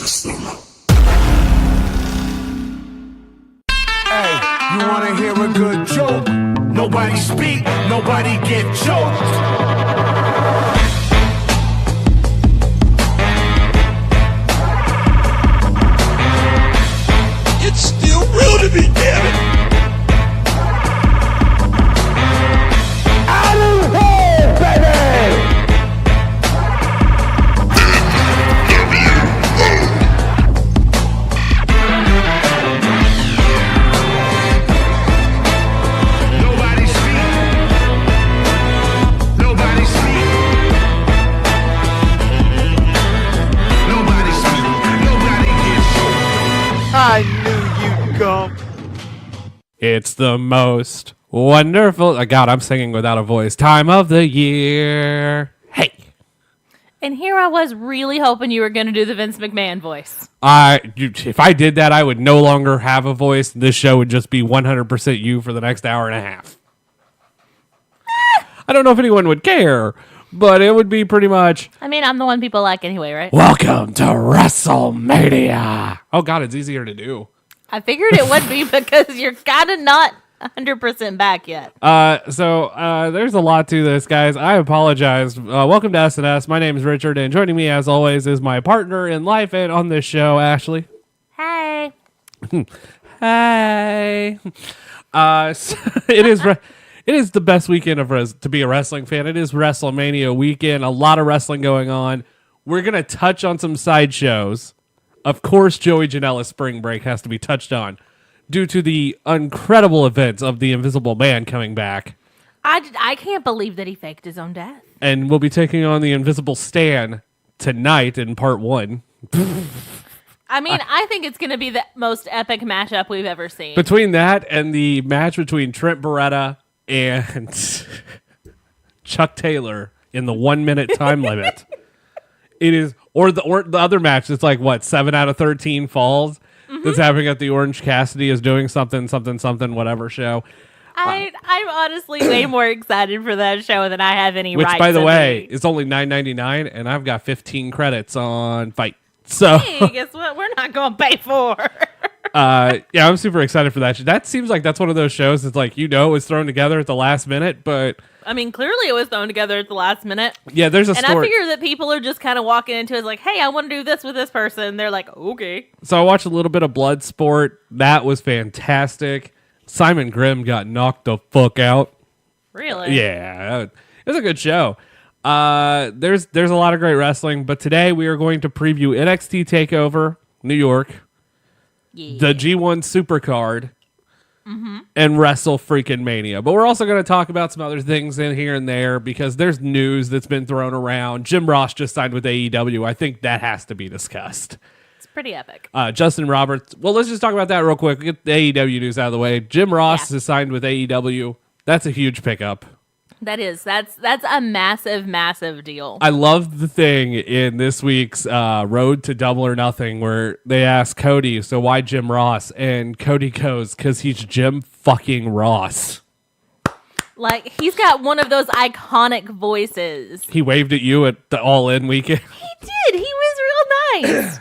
system. Hey, you wanna hear a good joke? Nobody speak, nobody get choked. It's still real to me, damn it! Out of here, baby! Nobody speak. Nobody speak. Nobody speak. Nobody get choked. I knew you'd come. It's the most wonderful. God, I'm singing without a voice. Time of the year. Hey, And here I was really hoping you were going to do the Vince McMahon voice. if I did that, I would no longer have a voice. This show would just be 100% you for the next hour and a half. I don't know if anyone would care, but it would be pretty much. I mean, I'm the one people like anyway, right? Welcome to WrestleMania. Oh God, it's easier to do. I figured it would be because you're kind of not 100% back yet. So there's a lot to this, guys. I apologize. Welcome to SNS. My name is Richard, and joining me, as always, is my partner in life and on this show, Ashley. Hey. Hey. So it is the best weekend to be a wrestling fan. It is WrestleMania weekend. A lot of wrestling going on. We're going to touch on some sideshows. Of course, Joey Janela's spring break has to be touched on due to the incredible events of the Invisible Man coming back. I can't believe that he faked his own death. And we'll be taking on the Invisible Stan tonight in part 1. I mean, I think it's going to be the most epic matchup we've ever seen. Between that and the match between Trent Beretta and Chuck Taylor in the 1 minute time limit. It is, or the other match that's like, what, 7 out of 13 falls that's happening at the Orange Cassidy is doing something, whatever show. I'm honestly way more excited for that show than I have any Which, rights by the to way, be. is only $9.99, and I've got 15 credits on Fight. So, Hey, guess what? We're not going to pay for. yeah, I'm super excited for that. That seems like that's one of those shows that's like, it was thrown together at the last minute, but I mean, clearly it was thrown together at the last minute. yeah, there's a And story. I figure that people are just kind of walking into it like, hey, I want to do this with this person. They're like, okay. So I watched a little bit of Bloodsport. That was fantastic. Simon Grimm got knocked the fuck out. Really? Yeah, it was a good show. There's a lot of great wrestling, but today we are going to preview NXT Takeover New York, the G1 Supercard, and Wrestle freaking Mania. But we're also going to talk about some other things in here and there because there's news that's been thrown around. Jim Ross just signed with AEW. I think that has to be discussed. It's pretty epic. Justin Roberts. Well, let's just talk about that real quick. Get the AEW news out of the way. Jim Ross is signed with AEW. That's a huge pickup. That's a massive, massive deal. I love the thing in this week's Road to Double or Nothing where they ask Cody, so why Jim Ross? And Cody goes, because he's Jim fucking Ross. Like, he's got one of those iconic voices. He waved at you at the All In weekend. He did. He was real nice.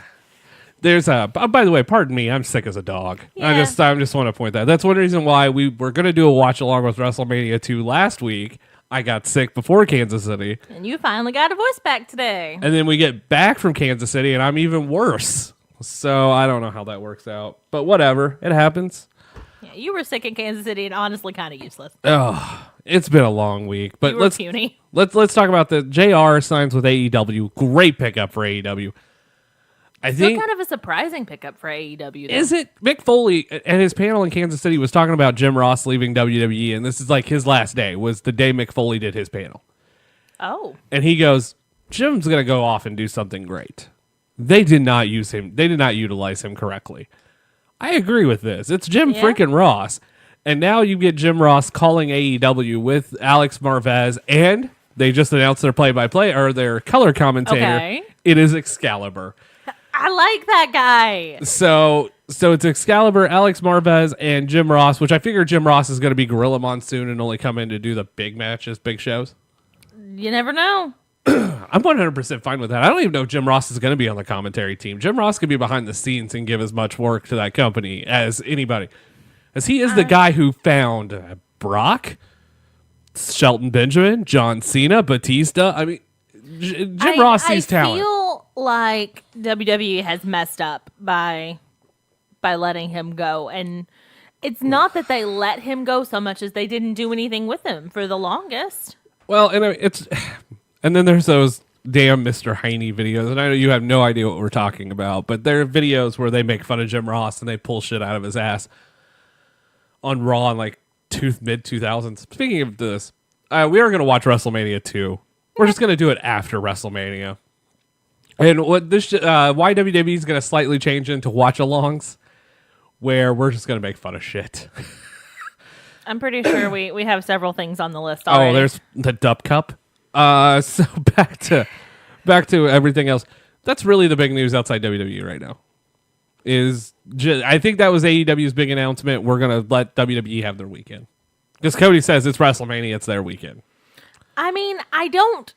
There's by the way, pardon me, I'm sick as a dog. Yeah. I just want to point that. That's one reason why we were going to do a watch along with WrestleMania 2 last week. I got sick before Kansas City. And you finally got a voice back today. And then we get back from Kansas City and I'm even worse. So I don't know how that works out. But whatever. It happens. Yeah, you were sick in Kansas City and honestly kind of useless. Oh, it's been a long week. But You were puny. let's talk about the JR signs with AEW. Great pickup for AEW. I think Still kind of a surprising pickup for AEW. Though. is it Mick Foley at his panel in Kansas City was talking about Jim Ross leaving WWE, and this is like his last day was the day Mick Foley did his panel. Oh. And he goes, Jim's gonna go off and do something great. They did not use him. They did not utilize him correctly. I agree with this. It's Jim freaking Ross. And now you get Jim Ross calling AEW with Alex Marvez, and they just announced their play-by-play or their color commentator. Okay. It is Excalibur. I like that guy. So it's Excalibur, Alex Marvez, and Jim Ross, which I figure Jim Ross is going to be Gorilla Monsoon and only come in to do the big matches, big shows. You never know. I'm 100% fine with that. I don't even know if Jim Ross is going to be on the commentary team. Jim Ross could be behind the scenes and give as much work to that company as anybody. As he is the guy who found Brock, Shelton Benjamin, John Cena, Batista. I mean, Jim Ross sees talent. I feel like WWE has messed up by letting him go. And it's not that they let him go so much as they didn't do anything with him for the longest. Well, and then there's those damn Mr. Heine videos, and I know you have no idea what we're talking about, but there are videos where they make fun of Jim Ross and they pull shit out of his ass on Raw in like mid-2000s. Speaking of this, we are going to watch WrestleMania 2. We're just going to do it after WrestleMania. And what this why WWE is going to slightly change into watch-alongs, where we're just going to make fun of shit. I'm pretty sure we have several things on the list already. Oh, there's the Dup Cup. So back to everything else. That's really the big news outside WWE right now. I think that was AEW's big announcement. We're gonna let WWE have their weekend because Cody says it's WrestleMania. It's their weekend. I mean, I don't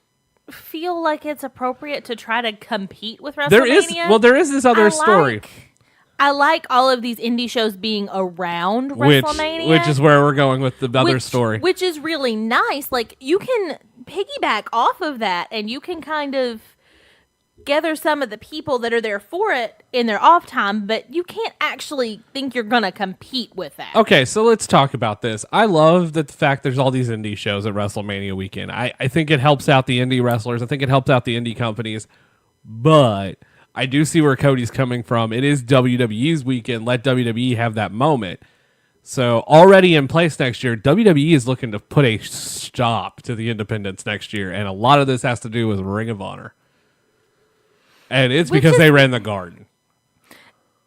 feel like it's appropriate to try to compete with WrestleMania. There is this other story. I like all of these indie shows being around WrestleMania. Which is where we're going with the other story. Which is really nice. Like, you can piggyback off of that, and you can kind of gather some of the people that are there for it in their off time, but you can't actually think you're going to compete with that. Okay, so let's talk about this. I love the fact there's all these indie shows at WrestleMania weekend. I think it helps out the indie wrestlers. I think it helps out the indie companies, but I do see where Cody's coming from. It is WWE's weekend. Let WWE have that moment. So already in place next year, WWE is looking to put a stop to the independents next year. And a lot of this has to do with Ring of Honor. And it's because they ran the Garden.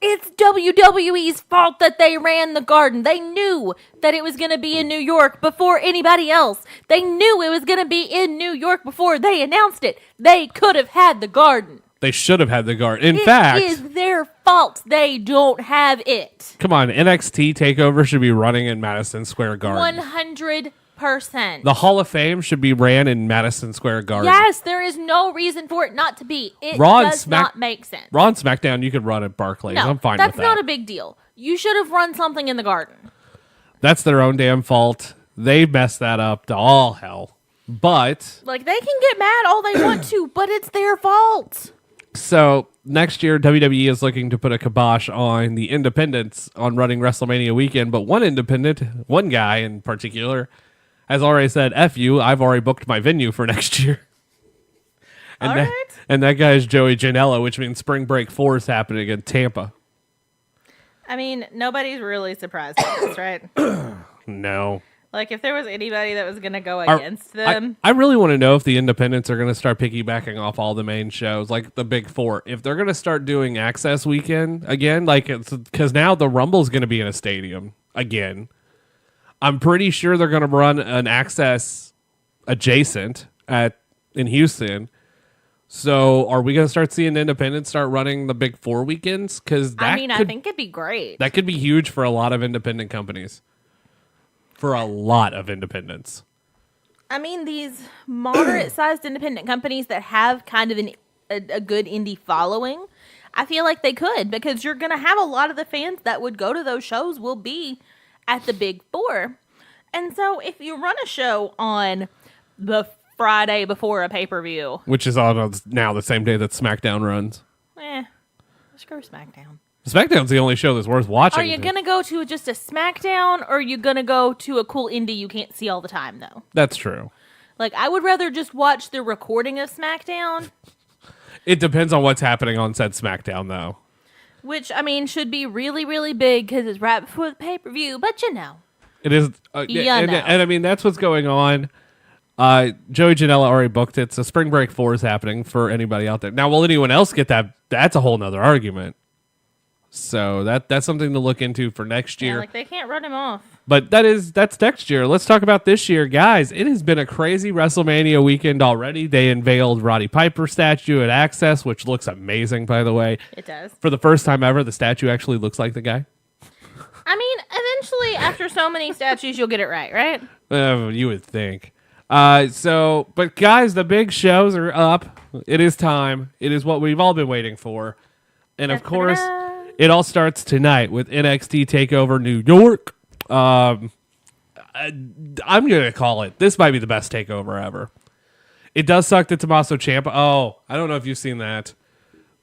It's WWE's fault that they ran the Garden. They knew that it was going to be in New York before anybody else. They knew it was going to be in New York before they announced it. They could have had the Garden. They should have had the Garden. In fact, it is their fault they don't have it. Come on, NXT Takeover should be running in Madison Square Garden. 100%. The Hall of Fame should be ran in Madison Square Garden. Yes, there is no reason for it not to be. It does not make sense. Raw and SmackDown, you could run at Barclays. No, I'm fine with that. That's not a big deal. You should have run something in the Garden. That's their own damn fault. They messed that up to all hell. But like, they can get mad all they want to, but it's their fault. So next year, WWE is looking to put a kibosh on the independents on running WrestleMania weekend. But one guy in particular, has already said, F you, I've already booked my venue for next year. And that guy is Joey Janela, which means Spring Break 4 is happening in Tampa. I mean, nobody's really surprised by this, right? No. Like, if there was anybody that was going to go against them. I really want to know if the independents are going to start piggybacking off all the main shows, like the big four. If they're going to start doing Access Weekend again, like, because now the Rumble's going to be in a stadium again. I'm pretty sure they're going to run an Access adjacent in Houston. So are we going to start seeing independents start running the big four weekends? Because I think it'd be great. That could be huge for a lot of independent companies. For a lot of independents. I mean, these moderate-sized independent companies that have kind of a good indie following, I feel like they could, because you're going to have a lot of the fans that would go to those shows will be at the big four. And so if you run a show on the Friday before a pay-per-view, which is on now the same day that SmackDown runs. Screw SmackDown. SmackDown's the only show that's worth watching. Are you going to go to just a SmackDown, or are you going to go to a cool indie you can't see all the time, though? That's true. Like, I would rather just watch the recording of SmackDown. It depends on what's happening on said SmackDown, though. Which, I mean, should be really, really big because it's right before the pay-per-view, but you know. It is. And I mean, that's what's going on. Joey Janela already booked it, so Spring Break 4 is happening for anybody out there. Now, will anyone else get that? That's a whole nother argument. So that's something to look into for next year. Yeah, like, they can't run him off. But that's next year. Let's talk about this year. Guys, it has been a crazy WrestleMania weekend already. They unveiled Roddy Piper's statue at Access, which looks amazing, by the way. It does. For the first time ever, the statue actually looks like the guy. I mean, eventually, after so many statues, you'll get it right? You would think. But guys, the big shows are up. It is time. It is what we've all been waiting for. And of course, it all starts tonight with NXT Takeover New York. I'm going to call it. This might be the best takeover ever. It does suck that Tommaso Ciampa. Oh, I don't know if you've seen that.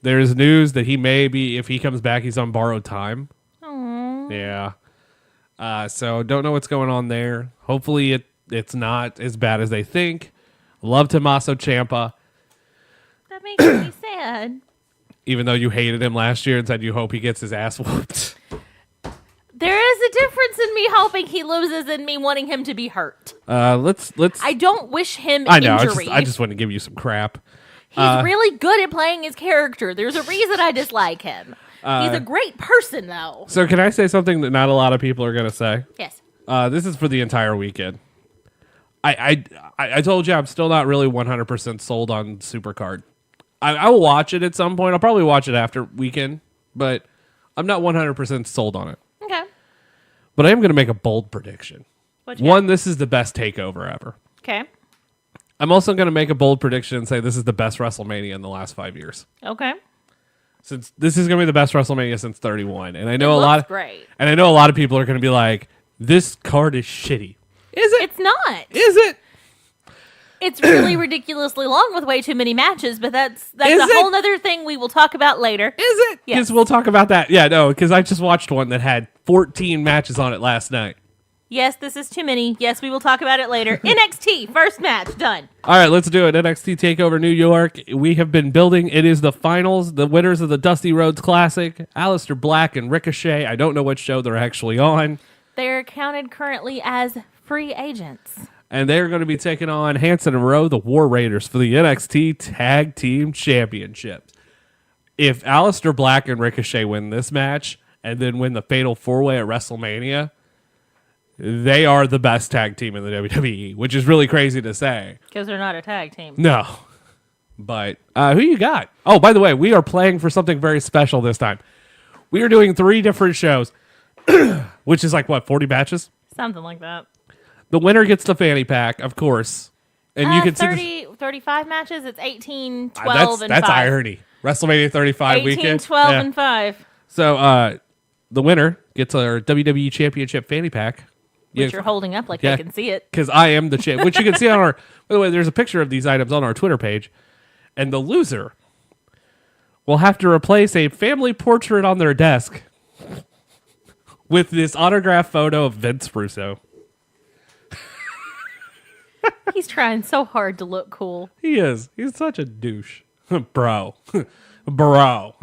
There's news that he may be, if he comes back, he's on borrowed time. Aww. Yeah. So don't know what's going on there. Hopefully it's not as bad as they think. Love Tommaso Ciampa. That makes me sad. Even though you hated him last year and said you hope he gets his ass whooped. There is a difference in me hoping he loses and me wanting him to be hurt. Let's. I don't wish him I know. injury. I just want to give you some crap. He's really good at playing his character. There's a reason I dislike him. He's a great person, though. So can I say something that not a lot of people are going to say? Yes. This is for the entire weekend. I told you I'm still not really 100% sold on Supercard. I will watch it at some point. I'll probably watch it after weekend, but I'm not 100% sold on it. Okay. But I am going to make a bold prediction. One, this is the best takeover ever. Okay. I'm also going to make a bold prediction and say this is the best WrestleMania in the last 5 years. Okay. Since this is going to be the best WrestleMania since 31, and I know great. And I know a lot of people are going to be like, "This card is shitty." Is it? It's not. Is it? It's really ridiculously long with way too many matches, but that's Is a it? whole other thing we will talk about later. Is it? Yes. Because we'll talk about that. Yeah, no, because I just watched one that had 14 matches on it last night. Yes, this is too many. Yes, we will talk about it later. NXT, first match, done. All right, let's do it. NXT TakeOver New York. We have been building. It is the finals. The winners of the Dusty Rhodes Classic, Aleister Black and Ricochet. I don't know what show they're actually on. They're counted currently as free agents. And they're going to be taking on Hanson and Rowe, the War Raiders, for the NXT Tag Team Championship. If Aleister Black and Ricochet win this match and then win the Fatal 4-Way at WrestleMania, they are the best tag team in the WWE, which is really crazy to say. Because they're not a tag team. No. But who you got? Oh, by the way, we are playing for something very special this time. We are doing 3 different shows, which is like, what, 40 matches? Something like that. The winner gets the fanny pack, of course. And you can 35 matches. It's 18, 12, and 5. That's irony. WrestleMania 35 18, weekend. 12, Yeah. and 5. So the winner gets our WWE Championship fanny pack. Which you're holding up like they can see it. Because I am the champ. Which you can see on our... By the way, there's a picture of these items on our Twitter page. And the loser will have to replace a family portrait on their desk with this autographed photo of Vince Russo. He's trying so hard to look cool. He is. He's such a douche. Bro. Bro.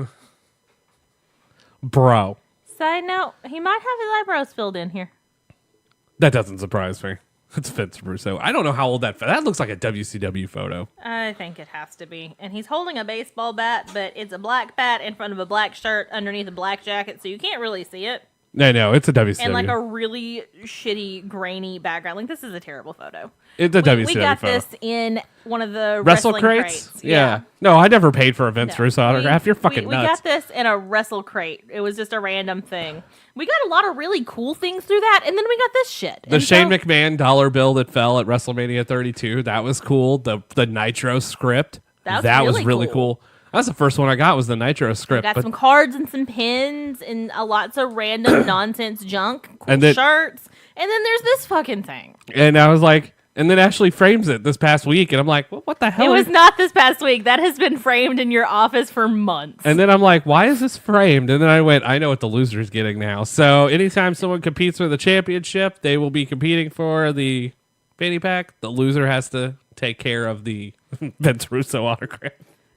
Side note, he might have his eyebrows filled in here. That doesn't surprise me. It's Vince Russo. I don't know how old that looks like a WCW photo. I think it has to be. And he's holding a baseball bat, but it's a black bat in front of a black shirt underneath a black jacket, so you can't really see it. No, it's a WCW. And like a really shitty, grainy background. Like, this is a terrible photo. It's a WCW We got photo. this in one of the Wrestle wrestling crates? Yeah. No, I never paid for a Vince Russo autograph. You're fucking we nuts. got this in a wrestle crate. It was just a random thing. We got a lot of really cool things through that, and then we got this shit. The Shane McMahon dollar bill that fell at WrestleMania 32, that was cool. The Nitro script, that was really cool. That's the first one I got was the Nitro script. We got some cards and some pins and lots of random nonsense junk, cool And then- shirts, and then there's this fucking thing. And I was like, and then Ashley frames it this past week, and I'm like, what the hell? It was not this past week. That has been framed in your office for months. And then I'm like, why is this framed? And then I went, I know what the loser's getting now. So anytime someone competes for the championship, they will be competing for the fanny pack. The loser has to take care of the Vince Russo autograph.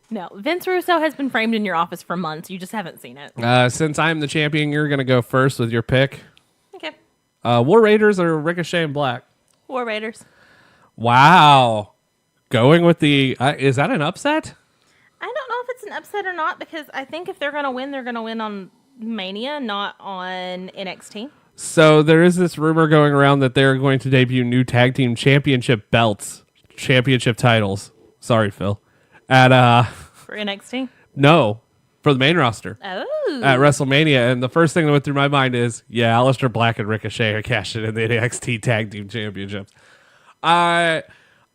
No, Vince Russo has been framed in your office for months. You just haven't seen it. Since I'm the champion, you're going to go first with your pick. Okay. War Raiders or Ricochet and Black? War Raiders. Wow. Going with the... is that an upset? I don't know if it's an upset or not, because I think if they're going to win on Mania, not on NXT. So there is this rumor going around that they're going to debut new tag team championship belts, championship titles. Sorry, Phil. For NXT? No, for the main roster. Oh. At WrestleMania. And the first thing that went through my mind is, yeah, Aleister Black and Ricochet are cashing in the NXT Tag Team Championships.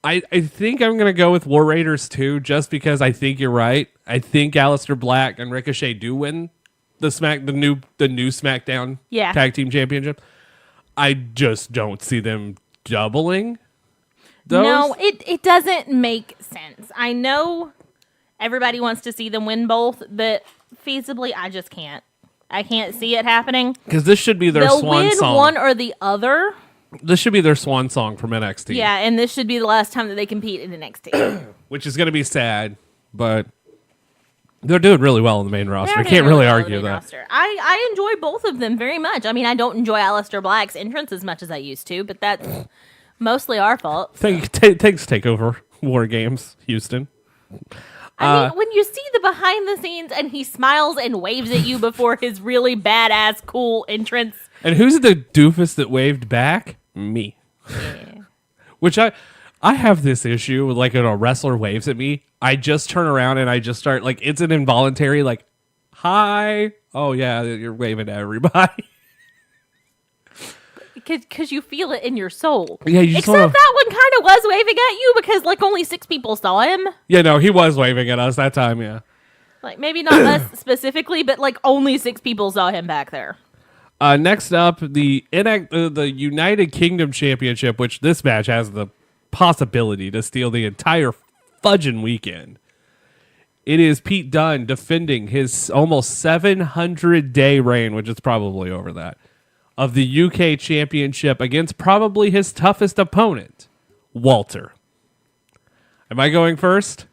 I think I'm gonna go with War Raiders too, just because I think you're right. I think Aleister Black and Ricochet do win the new SmackDown Tag Team Championship. I just don't see them doubling those. No, it doesn't make sense. I know everybody wants to see them win both, but feasibly, I just can't. I can't see it happening. Because this should be their They'll swan win song. one or the other. This should be their swan song from NXT. Yeah, and this should be the last time that they compete in NXT. Which is going to be sad, but they're doing really well in the main roster. I They're can't doing really well in argue the main that. roster. I enjoy both of them very much. I mean, I don't enjoy Aleister Black's entrance as much as I used to, but that's mostly our fault. Thanks, Takeover War Games, Houston. I mean, when you see the behind the scenes and he smiles and waves at you before his really badass, cool entrance. And who's the doofus that waved back? Me. Which I have this issue with, like, when a wrestler waves at me, I just turn around and I just start, like, it's an involuntary, like, hi. Oh, yeah, you're waving to everybody. Because you feel it in your soul. Yeah, you just Except wanna... that one kind of was waving at you because, like, only 6 people saw him. Yeah, no, he was waving at us that time, yeah. Like, maybe not us specifically, but, like, only 6 people saw him back there. Next up, the United Kingdom Championship, which this match has the possibility to steal the entire fudging weekend. It is Pete Dunne defending his almost 700-day reign, which is probably over that, of the UK Championship against probably his toughest opponent, Walter. Am I going first?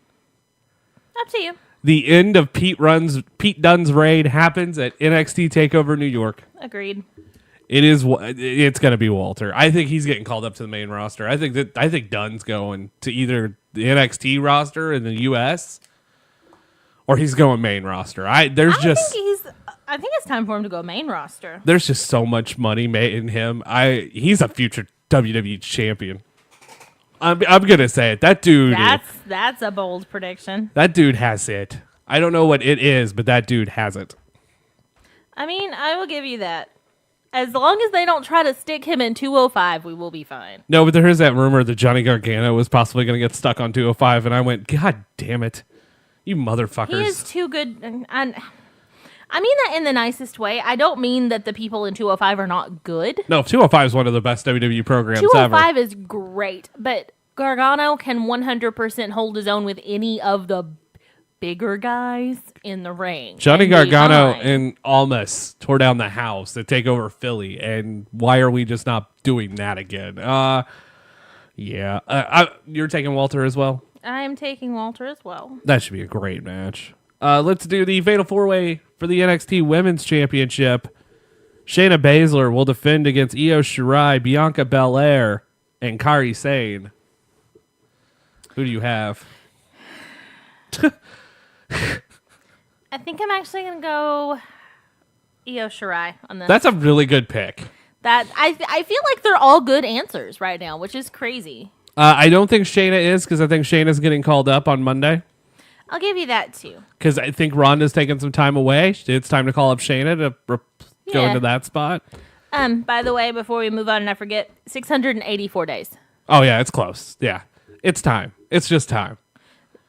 Up to you. The end of Pete Dunne's reign happens at NXT Takeover New York. Agreed. It's going to be Walter. I think he's getting called up to the main roster. I think Dunn's going to either the NXT roster in the US or he's going main roster. I think it's time for him to go main roster. There's just so much money made in him. He's a future WWE champion. I'm gonna say it. That dude. That's a bold prediction. That dude has it. I don't know what it is, but that dude has it. I mean, I will give you that. As long as they don't try to stick him in 205, we will be fine. No, but there is that rumor that Johnny Gargano was possibly going to get stuck on 205, and I went, God damn it, you motherfuckers! He is too good. And I mean that in the nicest way. I don't mean that the people in 205 are not good. No, 205 is one of the best WWE programs 205 ever. is great, but Gargano can 100% hold his own with any of the bigger guys in the ring. Johnny Gargano behind. and Almas tore down the house to take over Philly, and why are we just not doing that again? You're taking Walter as well? I am taking Walter as well. That should be a great match. Let's do the Fatal 4-Way for the NXT Women's Championship. Shayna Baszler will defend against Io Shirai, Bianca Belair, and Kairi Sane. Who do you have? I think I'm actually going to go Io Shirai on this. That's a really good pick. I feel like they're all good answers right now, which is crazy. I don't think Shayna is, because I think Shayna's getting called up on Monday. I'll give you that too. Because I think Ronda's taking some time away. It's time to call up Shayna to go into that spot. By the way, before we move on and I forget, 684 days. Oh, yeah, it's close. Yeah, it's time. It's just time.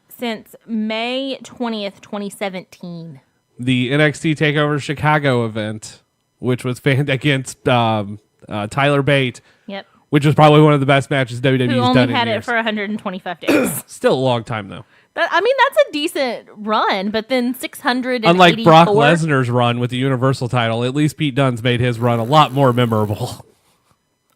Since May 20th, 2017. The NXT Takeover Chicago event, which was fanned against Tyler Bate. Yep. Which was probably one of the best matches WWE's Who done only in had years. it for 125 days. Still a long time, though. That's a decent run, but then 684. Unlike Brock Lesnar's run with the Universal title, at least Pete Dunne's made his run a lot more memorable.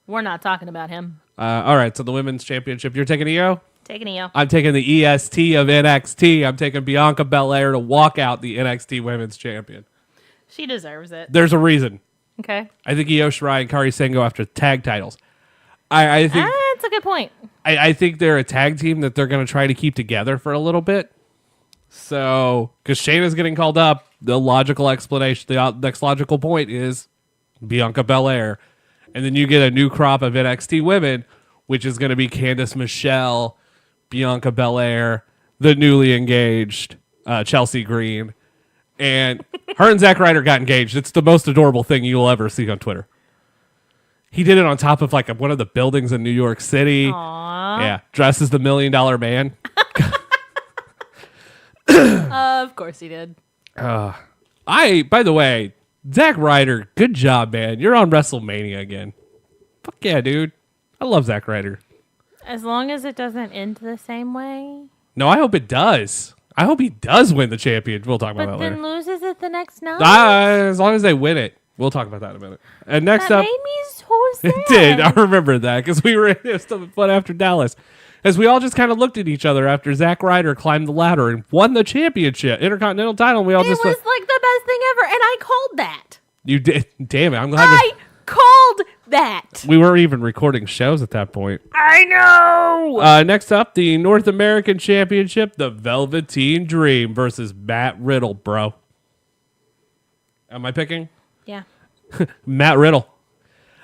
We're not talking about him. All right, so the Women's Championship, you're taking Io? Taking Io. I'm taking the EST of NXT. I'm taking Bianca Belair to walk out the NXT Women's Champion. She deserves it. There's a reason. Okay. I think Io Shirai and Kairi Sane go after tag titles. I think That's a good point. I think they're a tag team that they're going to try to keep together for a little bit. So, because Shayna's getting called up, the logical explanation, the next logical point is Bianca Belair. And then you get a new crop of NXT women, which is going to be Candice Michelle, Bianca Belair, the newly engaged Chelsea Green. And her and Zack Ryder got engaged. It's the most adorable thing you'll ever see on Twitter. He did it on top of like one of the buildings in New York City. Aww. Yeah, dressed as the $1 Million Man. Of course he did. By the way, Zack Ryder, good job, man. You're on WrestleMania again. Fuck yeah, dude. I love Zack Ryder. As long as it doesn't end the same way. No, I hope it does. I hope he does win the championship. We'll talk about But that later. then loses it the next night. As long as they win it. We'll talk about that in a minute. And next that up, made me so sad. it did. I remember that because we were in this fun after Dallas. As we all just kind of looked at each other after Zack Ryder climbed the ladder and won the championship, Intercontinental title. And we all It just was like the best thing ever, and I called that. you did. Damn it! I'm glad I called that. we weren't even recording shows at that point. I know. Next up, the North American Championship, the Velveteen Dream versus Matt Riddle, bro. Am I picking? Yeah. Matt Riddle.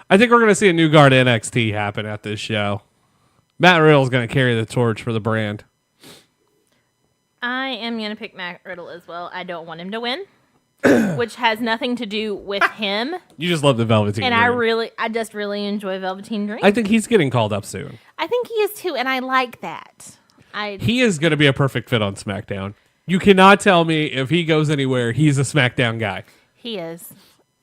I think we're going to see a new guard NXT happen at this show. Matt Riddle's going to carry the torch for the brand. I am going to pick Matt Riddle as well. I don't want him to win, which has nothing to do with him. You just love the Velveteen And Dream. I just really enjoy Velveteen Dream. I think he's getting called up soon. I think he is too, and I like that. He is going to be a perfect fit on SmackDown. You cannot tell me if he goes anywhere, he's a SmackDown guy. He is.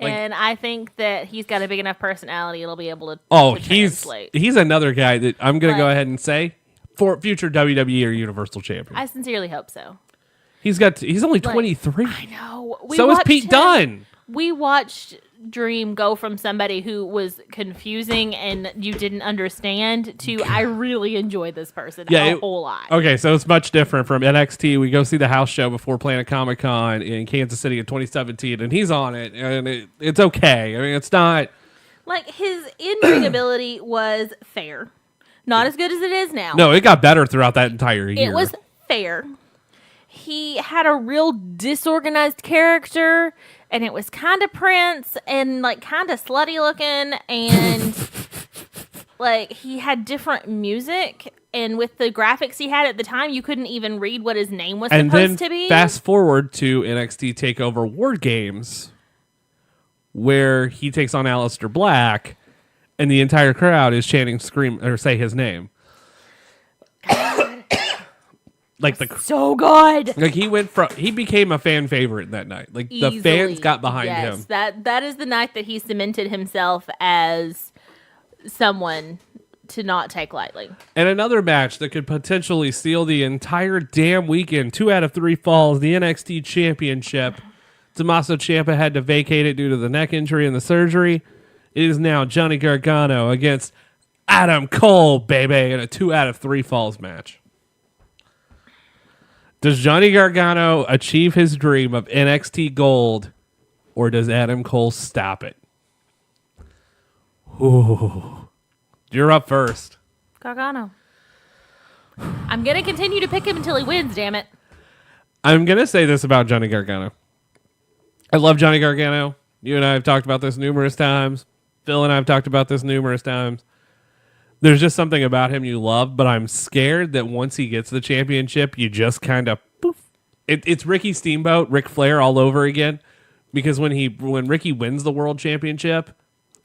Like- And I think that he's got a big enough personality, it'll be able to He's translate. another guy that I'm going to go Right. ahead and say for future WWE or Universal Champion. I sincerely hope so. He's only 23. I know. So is Pete Dunne. We watched Dream go from somebody who was confusing and you didn't understand to I really enjoy this person a whole lot. Okay, so it's much different from NXT. We go see the house show before Planet Comic Con in Kansas City in 2017, and he's on it, and it's okay. I mean, it's not. Like, his in-ring ability was fair. Not as good as it is now. No, it got better throughout that entire year. It was fair. He had a real disorganized character, and it was kind of Prince and like kind of slutty looking, and like he had different music, and with the graphics he had at the time, you couldn't even read what his name was and supposed then to be. fast forward to NXT Takeover War Games, where he takes on Aleister Black, and the entire crowd is chanting, "Scream" or say his name. Like So good. Like he became a fan favorite that night. Like the Easily. fans got behind him. That is the night that he cemented himself as someone to not take lightly. And another match that could potentially steal the entire damn weekend. 2 out of 3 falls. The NXT Championship. Tommaso Ciampa had to vacate it due to the neck injury and the surgery. It is now Johnny Gargano against Adam Cole, baby, in a 2 out of 3 falls match. Does Johnny Gargano achieve his dream of NXT Gold, or does Adam Cole stop it? Ooh. You're up first. Gargano. I'm going to continue to pick him until he wins, damn it. I'm going to say this about Johnny Gargano. I love Johnny Gargano. You and I have talked about this numerous times. Phil and I have talked about this numerous times. There's just something about him you love, but I'm scared that once he gets the championship, you just kind of poof. It's Ricky Steamboat, Ric Flair all over again. Because when Ricky wins the world championship,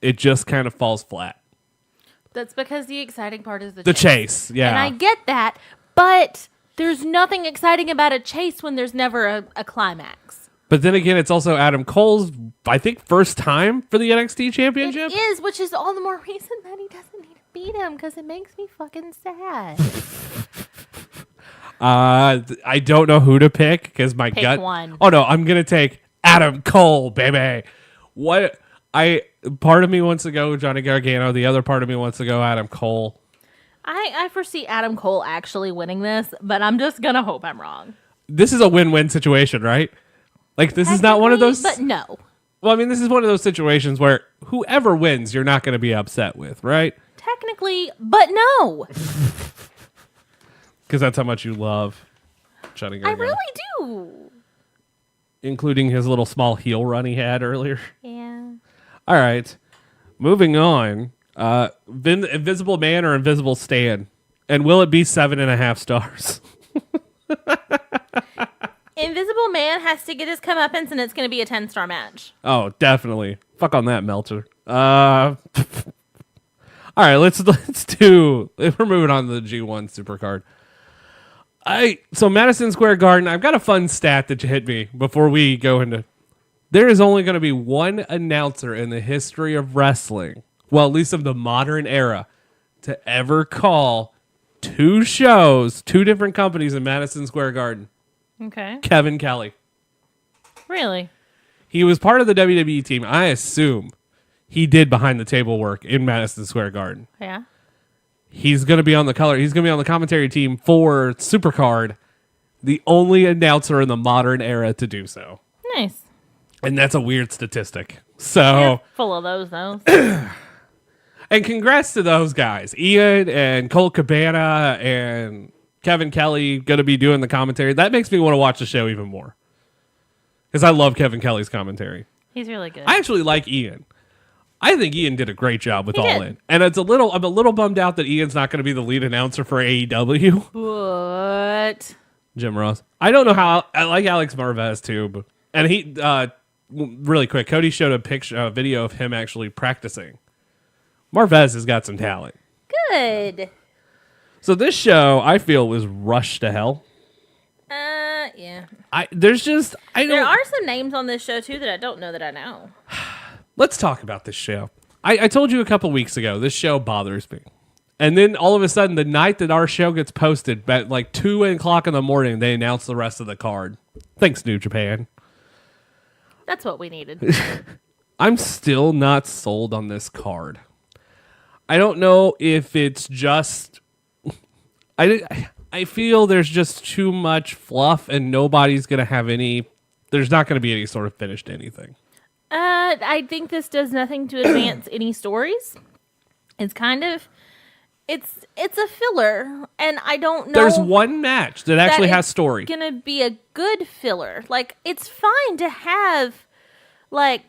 it just kind of falls flat. That's because the exciting part is The chase, yeah. And I get that, but there's nothing exciting about a chase when there's never a climax. But then again, it's also Adam Cole's, I think, first time for the NXT championship. It is, which is all the more reason that he doesn't need to beat him, because it makes me fucking sad. I don't know who to pick because my Pick gut. one. Oh no, I'm gonna take Adam Cole, baby. Part of me wants to go Johnny Gargano. The other part of me wants to go Adam Cole. I foresee Adam Cole actually winning this, but I'm just gonna hope I'm wrong. This is a win-win situation, right? Like this is not one of those. But no. Well, I mean, this is one of those situations where whoever wins, you're not going to be upset with, right? Technically, but no. Because that's how much you love Johnny I Gargano. really do. Including his little small heel run he had earlier. Yeah. All right. Moving on. Invisible Man or Invisible Stan? And will it be 7.5 stars? Invisible Man has to get his comeuppance, and it's going to be a 10-star match. Oh, definitely. Fuck on that, Meltzer. All right, let's do. We're moving on to the G1 Supercard. So Madison Square Garden. I've got a fun stat that you hit me before we go into. There is only going to be one announcer in the history of wrestling, well, at least of the modern era, to ever call two shows, two different companies in Madison Square Garden. Okay. Kevin Kelly. Really? He was part of the WWE team. I assume he did behind the table work in Madison Square Garden. Yeah. He's going to be on the color. He's going to be on the commentary team for Supercard, the only announcer in the modern era to do so. Nice. And that's a weird statistic. So, You're full of those. and congrats to those guys. Ian and Cole Cabana and Kevin Kelly going to be doing the commentary. That makes me want to watch the show even more. Because I love Kevin Kelly's commentary. He's really good. I actually like Ian. I think Ian did a great job with He All did. In. And I'm a little bummed out that Ian's not going to be the lead announcer for AEW. What? Jim Ross. I don't know how. I like Alex Marvez too. And he, really quick, Cody showed a video of him actually practicing. Marvez has got some talent. Good. So this show, I feel, was rushed to hell. Yeah. There are some names on this show, too, that I don't know that I know. Let's talk about this show. I told you a couple weeks ago, this show bothers me. And then all of a sudden, the night that our show gets posted, at like 2 o'clock in the morning, they announce the rest of the card. Thanks, New Japan. That's what we needed. I'm still not sold on this card. I don't know if it's just... I feel there's just too much fluff and nobody's going to have any... There's not going to be any sort of finished anything. I think this does nothing to advance any stories. It's kind of... It's a filler, and I don't know... There's one match that actually has story. It's going to be a good filler. Like, it's fine to have... Like,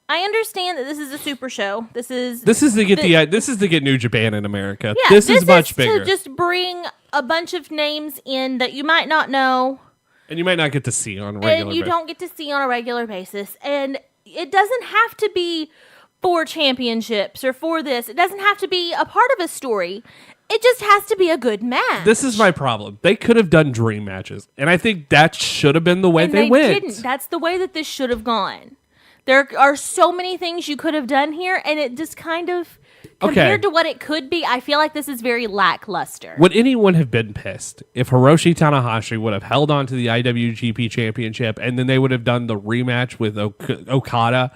I understand that this is a super show. This is to get New Japan in America. Yeah, this is much bigger. To just bring a bunch of names in that you might not know, and you might not get to see on a regular basis. And you don't get to see on a regular basis. And it doesn't have to be for championships or for this. It doesn't have to be a part of a story. It just has to be a good match. This is my problem. They could have done dream matches, and I think that should have been the way they went. Didn't. That's the way that this should have gone. There are so many things you could have done here, and it just kind of, compared to what it could be, I feel like this is very lackluster. Would anyone have been pissed if Hiroshi Tanahashi would have held on to the IWGP Championship, and then they would have done the rematch with Okada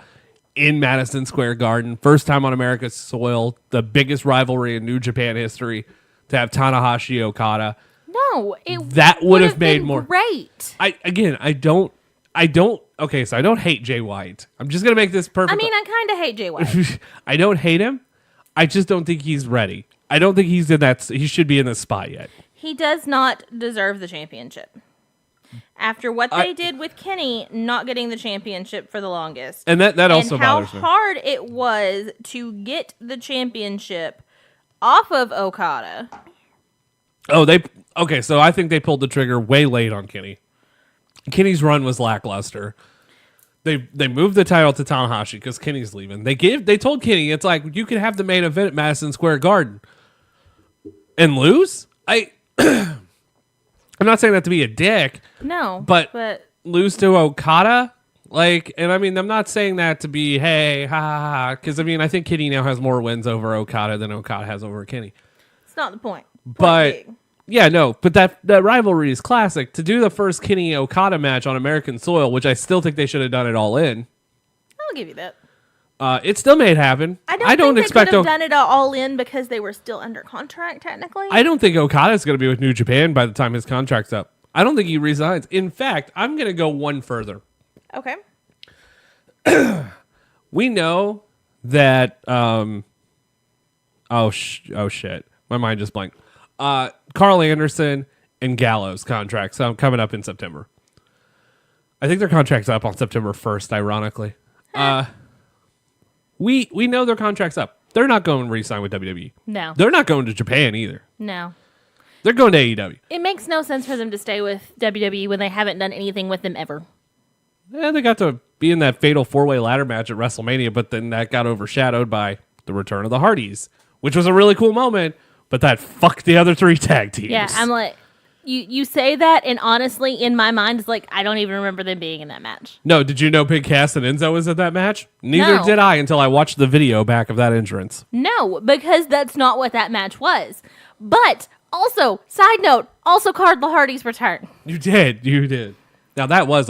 in Madison Square Garden, first time on America's soil, the biggest rivalry in New Japan history, to have Tanahashi Okada? No, that would have made more. Great. I don't. Okay, so I don't hate Jay White. I'm just gonna make this perfect. I mean, I kind of hate Jay White. I don't hate him. I just don't think he's ready. I don't think he's in that. He should be in this spot yet. He does not deserve the championship. After what they did with Kenny not getting the championship for the longest, and that also bothers me. How hard it was to get the championship off of Okada. So I think they pulled the trigger way late on Kenny. Kenny's run was lackluster. They moved the title to Tanahashi because Kenny's leaving. They told Kenny, it's like, you can have the main event at Madison Square Garden and lose. I'm not saying that to be a dick. No, but lose to Okada, and I mean, I'm not saying that to be hey ha ha ha, because I mean, I think Kenny now has more wins over Okada than Okada has over Kenny. It's not the point. But that rivalry is classic. To do the first Kenny Okada match on American soil, which I still think they should have done it All In. I'll give you that. It still may happen. I don't expect they could have done it All In because they were still under contract technically. I don't think Okada's going to be with New Japan by the time his contract's up. I don't think he resigns. In fact, I'm going to go one further. Okay. We know that. Oh shit! My mind just blanked. Carl Anderson and Gallows contracts coming up in September. I think their contract's up on September 1st, ironically. We know their contract's up. They're not going to re-sign with WWE. No. They're not going to Japan either. No. They're going to AEW. It makes no sense for them to stay with WWE when they haven't done anything with them ever. Yeah, they got to be in that fatal 4-way ladder match at WrestleMania, but then that got overshadowed by the return of the Hardys, which was a really cool moment, but that fucked the other 3 tag teams. Yeah, I'm like, you say that, and honestly, in my mind, it's like, I don't even remember them being in that match. No, did you know Big Cass and Enzo was at that match? Neither No. did I until I watched the video back of that entrance. No, because that's not what that match was. But, also, side note, also card the Hardys return. You did. Now that was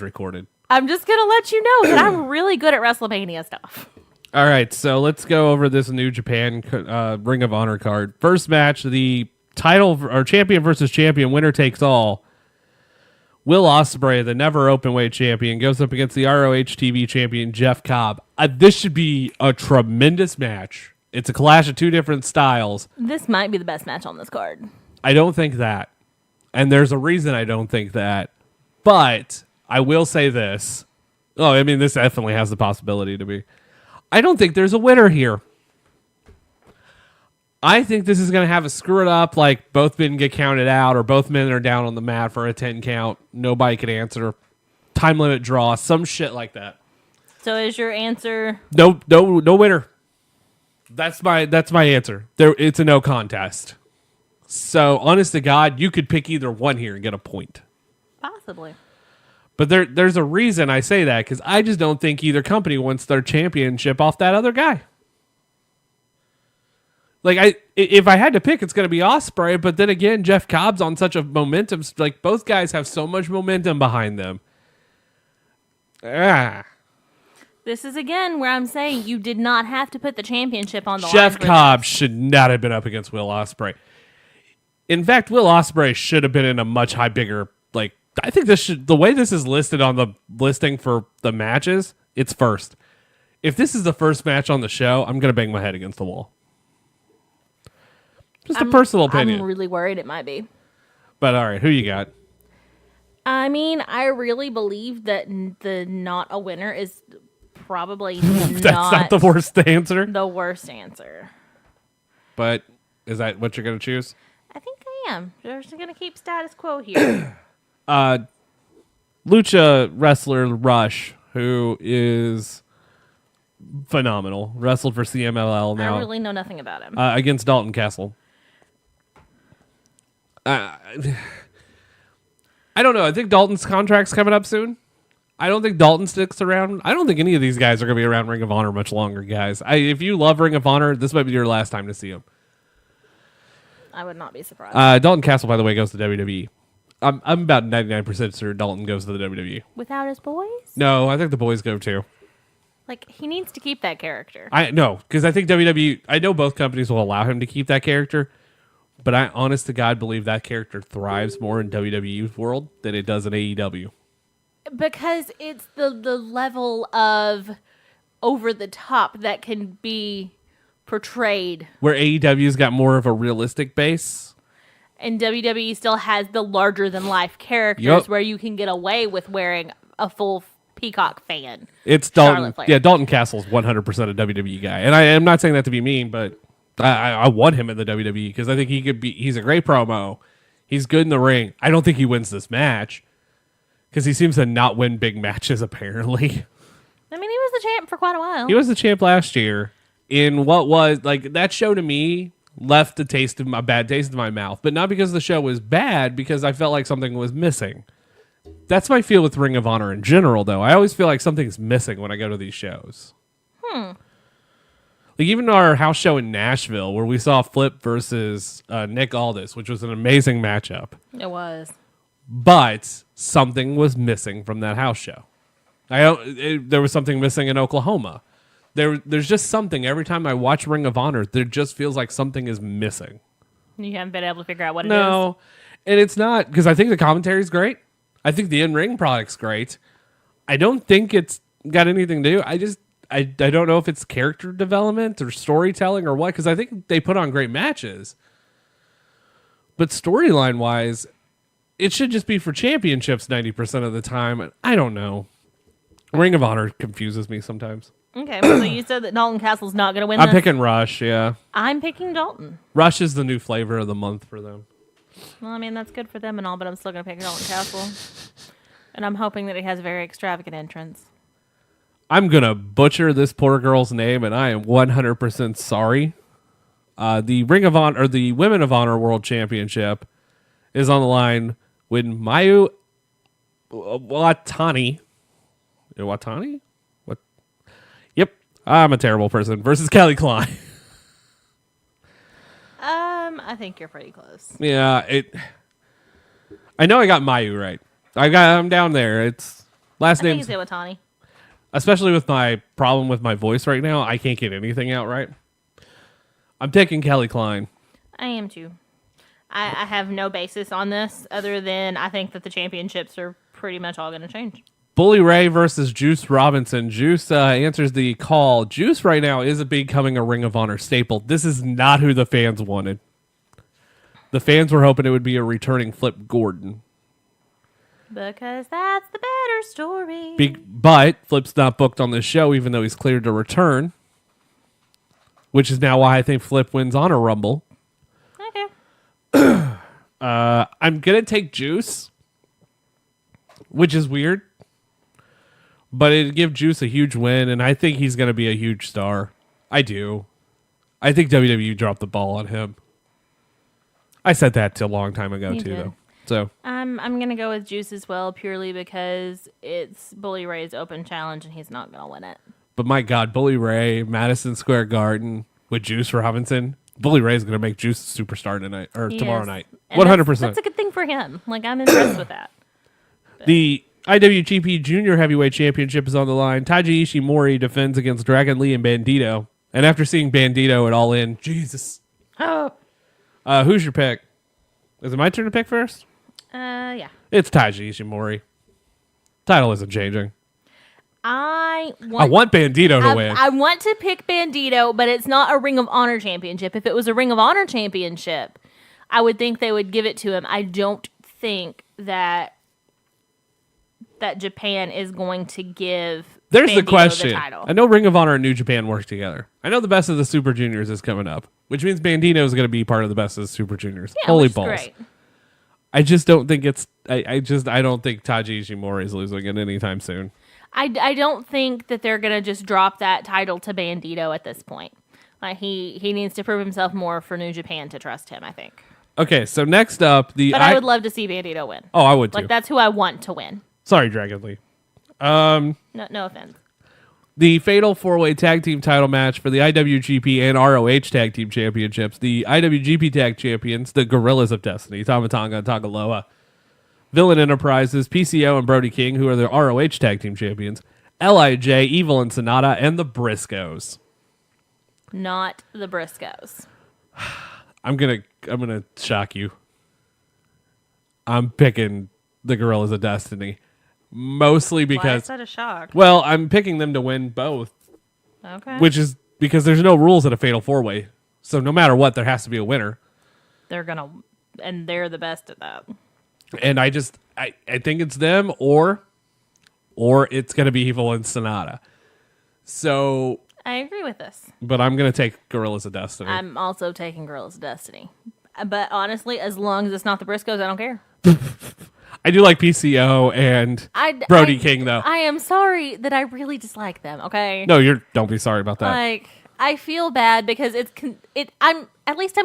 recorded. I'm just going to let you know that I'm really good at Wrestlemania stuff. All right, so let's go over this New Japan Ring of Honor card. First match, the title or champion versus champion, winner takes all. Will Ospreay, the never openweight champion, goes up against the ROH TV champion Jeff Cobb. This should be a tremendous match. It's a clash of 2 different styles. This might be the best match on this card. I don't think that, and there's a reason I don't think that. But I will say this. Oh, I mean, this definitely has the possibility to be. I don't think there's a winner here. I think this is going to have a screw it up, like both men get counted out or both men are down on the mat for a 10 count. Nobody can answer. Time limit draw, some shit like that. So is your answer? No winner. That's my answer. It's a no contest. So, honest to God, you could pick either one here and get a point. Possibly. But there's a reason I say that, because I just don't think either company wants their championship off that other guy. Like, if I had to pick, it's going to be Ospreay, but then again, Jeff Cobb's on such a momentum. Like, both guys have so much momentum behind them. This is, again, where I'm saying you did not have to put the championship on the line. Jeff Cobb should not have been up against Will Ospreay. In fact, Will Ospreay should have been in a much bigger, like, I think the way this is listed on the listing for the matches, it's first. If this is the first match on the show, I'm going to bang my head against the wall. Just a personal opinion. I'm really worried it might be. But all right, who you got? I mean, I really believe that the not a winner is probably That's not the worst answer. The worst answer. But is that what you're going to choose? I think I am. We're just going to keep status quo here. Lucha wrestler Rush, who is phenomenal, wrestled for CMLL now. I really know nothing about him. Against Dalton Castle. I don't know. I think Dalton's contract's coming up soon. I don't think Dalton sticks around. I don't think any of these guys are going to be around Ring of Honor much longer, guys. If you love Ring of Honor, this might be your last time to see them. I would not be surprised. Dalton Castle, by the way, goes to WWE. I'm about 99% sure Dalton goes to the WWE. Without his boys? No, I think the boys go too. Like, he needs to keep that character. I know, because I think WWE, I know both companies will allow him to keep that character, but I honest to God believe that character thrives more in WWE's world than it does in AEW. Because it's the level of over the top that can be portrayed. Where AEW's got more of a realistic base. And WWE still has the larger than life characters where you can get away with wearing a full Peacock fan. It's Dalton. Yeah, Dalton Castle's 100% a WWE guy. And I am not saying that to be mean, but I want him in the WWE because I think he's a great promo. He's good in the ring. I don't think he wins this match because he seems to not win big matches, apparently. I mean, he was the champ for quite a while. He was the champ last year in what was, like, that show to me left a bad taste in my mouth. But not because the show was bad, because I felt like something was missing. That's my feel with Ring of Honor in general, though. I always feel like something's missing when I go to these shows. Like, even our house show in Nashville, where we saw Flip versus Nick Aldis, which was an amazing matchup. It was. But something was missing from that house show. There was something missing in Oklahoma. There's just something. Every time I watch Ring of Honor, there just feels like something is missing. You haven't been able to figure out what it is? No, and it's not, because I think the commentary is great. I think the in-ring product's great. I don't think it's got anything to do. I don't know if it's character development or storytelling or what, because I think they put on great matches. But storyline-wise, it should just be for championships 90% of the time. I don't know. Ring of Honor confuses me sometimes. Okay, so you said that Dalton Castle's not going to win I'm this? picking Rush, yeah. I'm picking Dalton. Rush is the new flavor of the month for them. Well, I mean, that's good for them and all, but I'm still going to pick Dalton Castle. And I'm hoping that he has a very extravagant entrance. I'm going to butcher this poor girl's name, and I am 100% sorry. The Ring of Honor or the Women of Honor World Championship is on the line with Mayu Watani. Watani? What? Yep. I'm a terrible person. Versus Kelly Klein. I think you're pretty close. Yeah, I know I got Mayu right. I'm down there. It's last name. I think you say Watani. Especially with my problem with my voice right now, I can't get anything out right. I'm taking Kelly Klein. I am too. I have no basis on this other than I think that the championships are pretty much all going to change. Bully Ray versus Juice Robinson. Juice answers the call. Juice right now is becoming a Ring of Honor staple. This is not who the fans wanted. The fans were hoping it would be a returning Flip Gordon. Because that's the better story. But Flip's not booked on this show, even though he's cleared to return. Which is now why I think Flip wins on a Rumble. Okay. I'm going to take Juice, which is weird. But it'd give Juice a huge win, and I think he's going to be a huge star. I do. I think WWE dropped the ball on him. I said that a long time ago, too, though. So I'm gonna go with Juice as well, purely because it's Bully Ray's open challenge and he's not gonna win it. But my God, Bully Ray, Madison Square Garden with Juice Robinson. Bully Ray's gonna make Juice a superstar tonight or tomorrow night. 100%. That's a good thing for him. Like, I'm impressed with that. But The IWGP Junior Heavyweight Championship is on the line. Taiji Ishimori defends against Dragon Lee and Bandito. And after seeing Bandito at All In, Jesus. Oh. Who's your pick? Is it my turn to pick first? Yeah. It's Taiji Ishimori. Title isn't changing. I I want Bandito to win. I want to pick Bandito, but it's not a Ring of Honor championship. If it was a Ring of Honor championship, I would think they would give it to him. I don't think that Japan is going to give There's Bandito the question. the title. I know Ring of Honor and New Japan work together. I know the Best of the Super Juniors is coming up, which means Bandito is going to be part of the Best of the Super Juniors. Yeah, Holy which is balls. great. I just don't think it's I don't think Taiji Ishimori is losing it anytime soon. I don't think that they're going to just drop that title to Bandito at this point. Like, he needs to prove himself more for New Japan to trust him, I think. Okay, so next up But I would love to see Bandito win. Oh, I would too. Like, that's who I want to win. Sorry, Dragon Lee. No offense. The Fatal 4-Way Tag Team title match for the IWGP and ROH Tag Team Championships. The IWGP Tag Champions, the Gorillas of Destiny, Tamatanga and Tagaloa. Villain Enterprises, PCO and Brody King, who are the ROH Tag Team Champions. LIJ, Evil and Sonata, and the Briscoes. Not the Briscoes. I'm gonna shock you. I'm picking the Gorillas of Destiny. Mostly Why because is that a shock? well, I'm picking them to win both. Okay. Which is because there's no rules at a Fatal 4-Way. So no matter what, there has to be a winner. They're the best at that. And I think it's them or it's going to be Evil and Sonata. So, I agree with this. but I'm going to take Gorillas of Destiny. I'm also taking Gorillas of Destiny. But honestly, as long as it's not the Briscoes, I don't care. I do like PCO and Brody King though. I am sorry that I really dislike them, okay? No, don't be sorry about that. Like, I feel bad because I'm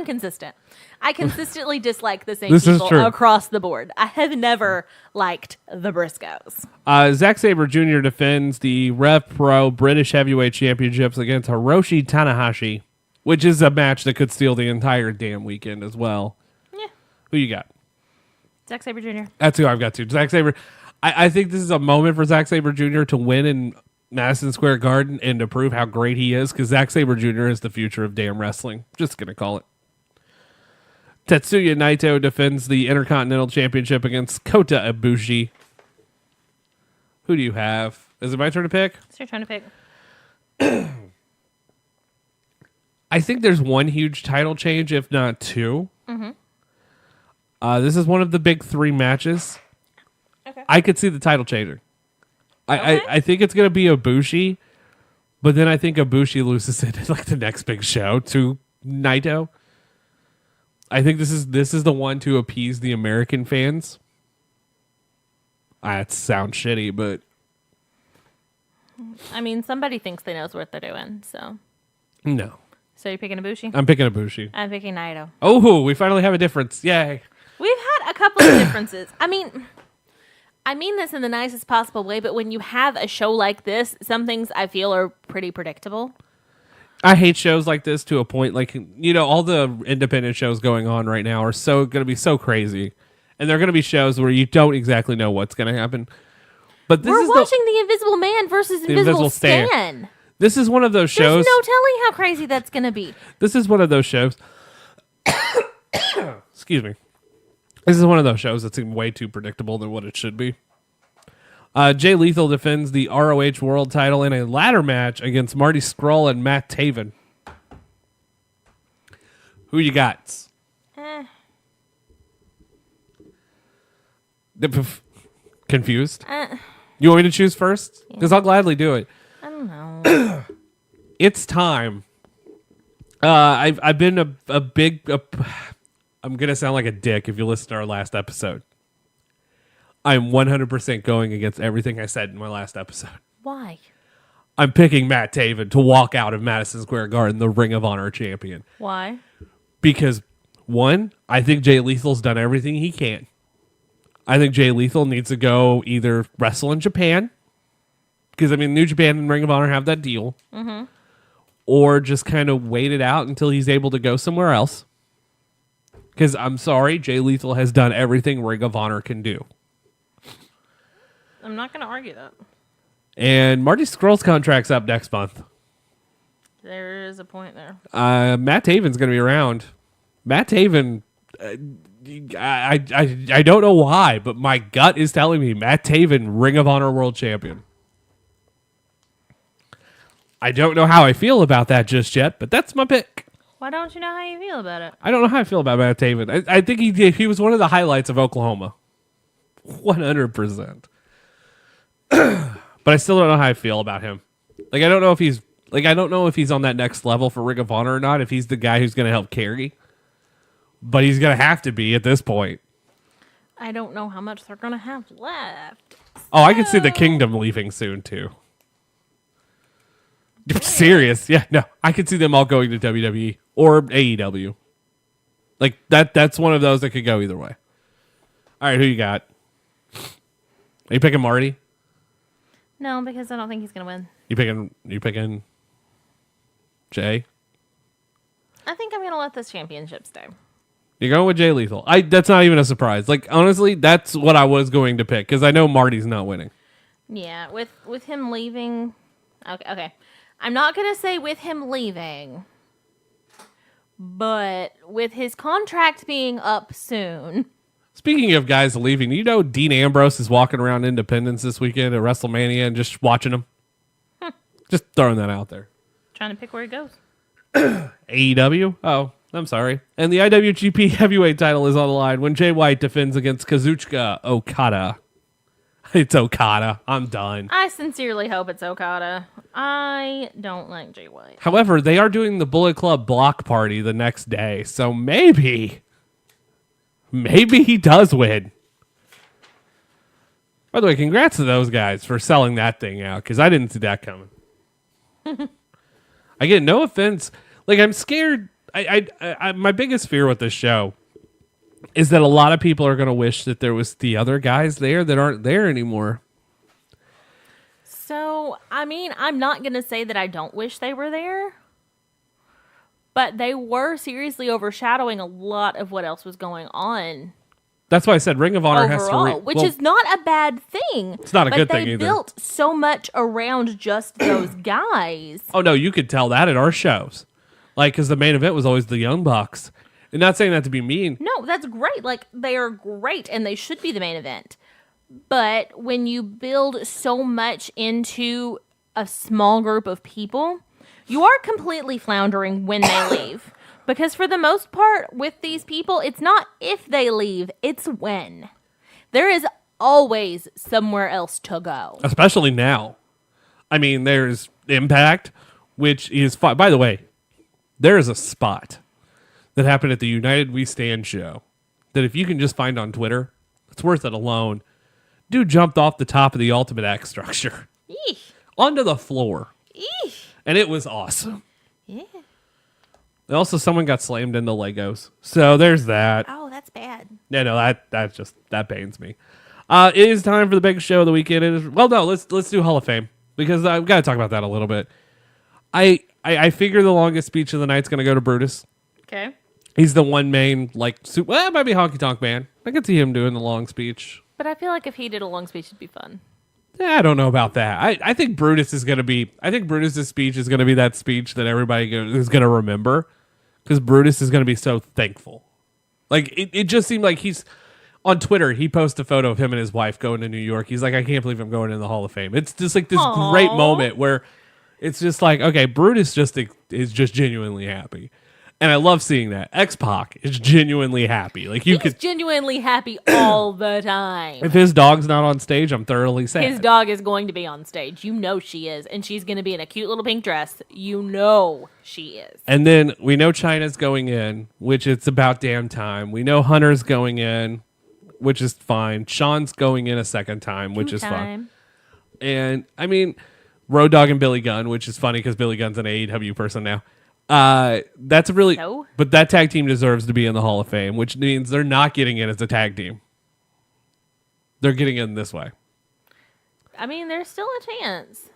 consistent. I consistently dislike the same This is people true. across the board. I have never liked the Briscoes. Zack Sabre Jr. defends the Rev Pro British Heavyweight Championships against Hiroshi Tanahashi, which is a match that could steal the entire damn weekend as well. Yeah. Who you got? Zack Sabre Jr. That's who I've got too. Zack Sabre. I think this is a moment for Zack Sabre Jr. to win in Madison Square Garden and to prove how great he is, because Zack Sabre Jr. is the future of damn wrestling. Just going to call it. Tetsuya Naito defends the Intercontinental Championship against Kota Ibushi. Who do you have? Is it my turn to pick? So you're trying to pick. I think there's one huge title change, if not two. Mm-hmm. This is one of the big three matches. Okay. I could see the title changing. Okay. I think it's going to be Ibushi, but then I think Ibushi loses it at like the next big show to Naito. I think this is the one to appease the American fans. That sounds shitty, but I mean, somebody thinks they knows what they're doing, so. no. So you're picking Ibushi? I'm picking Ibushi. I'm picking Naito. Oh, we finally have a difference. Yay. We've had a couple of differences. I mean this in the nicest possible way, but when you have a show like this, some things I feel are pretty predictable. I hate shows like this to a point. Like, all the independent shows going on right now are going to be so crazy. And they're going to be shows where you don't exactly know what's going to happen. But this We're is watching the Invisible Man versus Invisible Stan. This is one of those shows. There's no telling how crazy that's going to be. This is one of those shows. Excuse me. This is one of those shows that's way too predictable than what it should be. Jay Lethal defends the ROH World title in a ladder match against Marty Scurll and Matt Taven. Who you got? Confused? You want me to choose first? Because I'll gladly do it. I don't know. It's time. I've been a big... I'm going to sound like a dick if you listen to our last episode. I'm 100% going against everything I said in my last episode. Why? I'm picking Matt Taven to walk out of Madison Square Garden the Ring of Honor champion. Why? Because, one, I think Jay Lethal's done everything he can. I think Jay Lethal needs to go either wrestle in Japan, because, New Japan and Ring of Honor have that deal, or just kind of wait it out until he's able to go somewhere else. Because, I'm sorry, Jay Lethal has done everything Ring of Honor can do. I'm not going to argue that. And Marty Scurll's contract's up next month. There is a point there. Matt Taven's going to be around. Matt Taven, I don't know why, but my gut is telling me Matt Taven, Ring of Honor World Champion. I don't know how I feel about that just yet, but that's my pick. Why don't you know how you feel about it? I don't know how I feel about Matt Taven. I think he was one of the highlights of Oklahoma. 100%. But I still don't know how I feel about him. I don't know if he's on that next level for Ring of Honor or not, if he's the guy who's going to help carry. But he's going to have to be at this point. I don't know how much they're going to have left. Oh, I can see the Kingdom leaving soon, too. Serious. Yeah, no. I could see them all going to WWE or AEW. That's one of those that could go either way. All right, who you got? Are you picking Marty? No, because I don't think he's going to win. You picking Jay? I think I'm going to let this championship stay. You're going with Jay Lethal. That's not even a surprise. Honestly, that's what I was going to pick because I know Marty's not winning. Yeah, with him leaving. Okay. I'm not going to say with him leaving, but with his contract being up soon. Speaking of guys leaving, Dean Ambrose is walking around Independence this weekend at WrestleMania and just watching them. Just throwing that out there. Trying to pick where he goes. AEW? Oh, I'm sorry. And the IWGP Heavyweight title is on the line when Jay White defends against Kazuchika Okada. It's Okada. I'm done. I sincerely hope it's Okada. I don't like Jay White. However, they are doing the Bullet Club block party the next day, so maybe he does win. By the way, congrats to those guys for selling that thing out, because I didn't see that coming. Again, no offense. I'm scared. My biggest fear with this show is that a lot of people are going to wish that there was the other guys there that aren't there anymore. So, I'm not going to say that I don't wish they were there, but they were seriously overshadowing a lot of what else was going on. That's why I said Ring of Honor overall, has to... which is not a bad thing. It's not a good thing either. either. They built so much around just those guys. Oh, no, you could tell that at our shows. Because the main event was always the Young Bucks. And not saying that to be mean. No, that's great. They are great, and they should be the main event. But when you build so much into a small group of people, you are completely floundering when they leave. Because for the most part, with these people, it's not if they leave, it's when. There is always somewhere else to go. Especially now. There's Impact, which is... By the way, there is a spot that happened at the United We Stand show that if you can just find on Twitter, it's worth it alone. Dude jumped off the top of the Ultimate X structure. Eesh. Onto the floor. Eesh. And it was awesome. Yeah. And also, someone got slammed into Legos. So there's that. Oh, that's bad. Yeah, no, that pains me. It is time for the big show of the weekend. Let's do Hall of Fame because I've got to talk about that a little bit. I figure the longest speech of the night's going to go to Brutus. Okay. He's the one main it might be Honky Tonk Man. I could see him doing the long speech. But I feel like if he did a long speech, it'd be fun. Yeah, I don't know about that. I think Brutus is going to be. I think Brutus's speech is going to be that speech that everybody is going to remember because Brutus is going to be so thankful. Like it just seemed like he's on Twitter. He posted a photo of him and his wife going to New York. He's like, I can't believe I'm going in the Hall of Fame. It's just like this great moment where it's just like, okay, Brutus is just genuinely happy. And I love seeing that. X-Pac is genuinely happy. Like He's genuinely happy all the time. If his dog's not on stage, I'm thoroughly sad. His dog is going to be on stage. You know she is. And she's going to be in a cute little pink dress. You know she is. And then we know Chyna's going in, which it's about damn time. We know Hunter's going in, which is fine. Sean's going in a second time, which is fine. And, I mean, Road Dogg and Billy Gunn, which is funny because Billy Gunn's an AEW person now. That's a really, but that tag team deserves to be in the Hall of Fame, which means they're not getting in as a tag team. They're getting in this way. I mean, there's still a chance.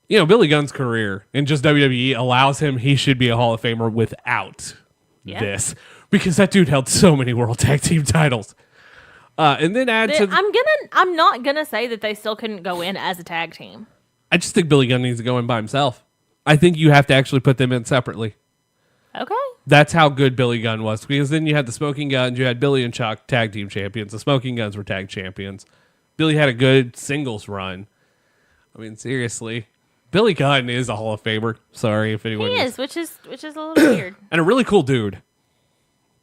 Billy Gunn's career in just WWE allows him, he should be a Hall of Famer without this because that dude held so many world tag team titles. And then I'm not gonna say that they still couldn't go in as a tag team. I just think Billy Gunn needs to go in by himself. I think you have to actually put them in separately. Okay. That's how good Billy Gunn was. Because then you had the Smoking Guns, you had Billy and Chuck tag team champions. The Smoking Guns were tag champions. Billy had a good singles run. I mean, seriously. Billy Gunn is a Hall of Famer. Sorry if anyone He is, which is a little weird. And a really cool dude.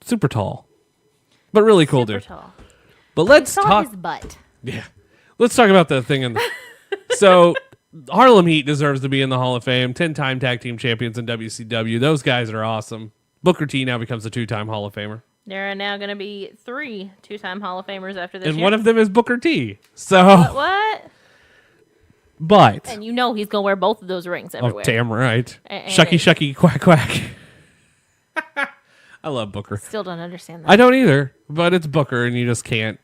Super tall. But really cool dude. Tall. But let's talk his butt. Yeah. Let's talk about the thing in So Harlem Heat deserves to be in the Hall of Fame. 10-time tag team champions in WCW. Those guys are awesome. Booker T now becomes a 2-time Hall of Famer. There are now going to be 3 2-time Hall of Famers after this and year. One of them is Booker T. So What? But and you know he's going to wear both of those rings everywhere. Oh, damn right. Shucky, quack, quack. I love Booker. Still don't understand that. I don't either, but it's Booker and you just can't.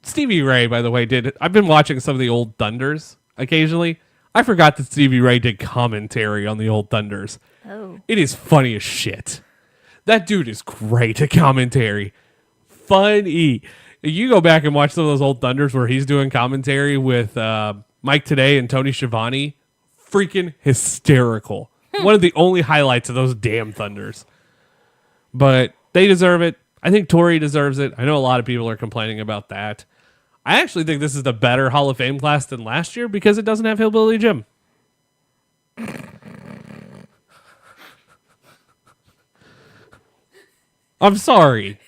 Stevie Ray, by the way, I've been watching some of the old Thunders occasionally. I forgot that Stevie Ray did commentary on the old Thunders. Oh. It is funny as shit. That dude is great at commentary. Funny. You go back and watch some of those old Thunders where he's doing commentary with Mike Today and Tony Schiavone. Freaking hysterical. One of the only highlights of those damn Thunders. But they deserve it. I think Tori deserves it. I know a lot of people are complaining about that. I actually think this is the better Hall of Fame class than last year because it doesn't have Hillbilly Jim. I'm sorry.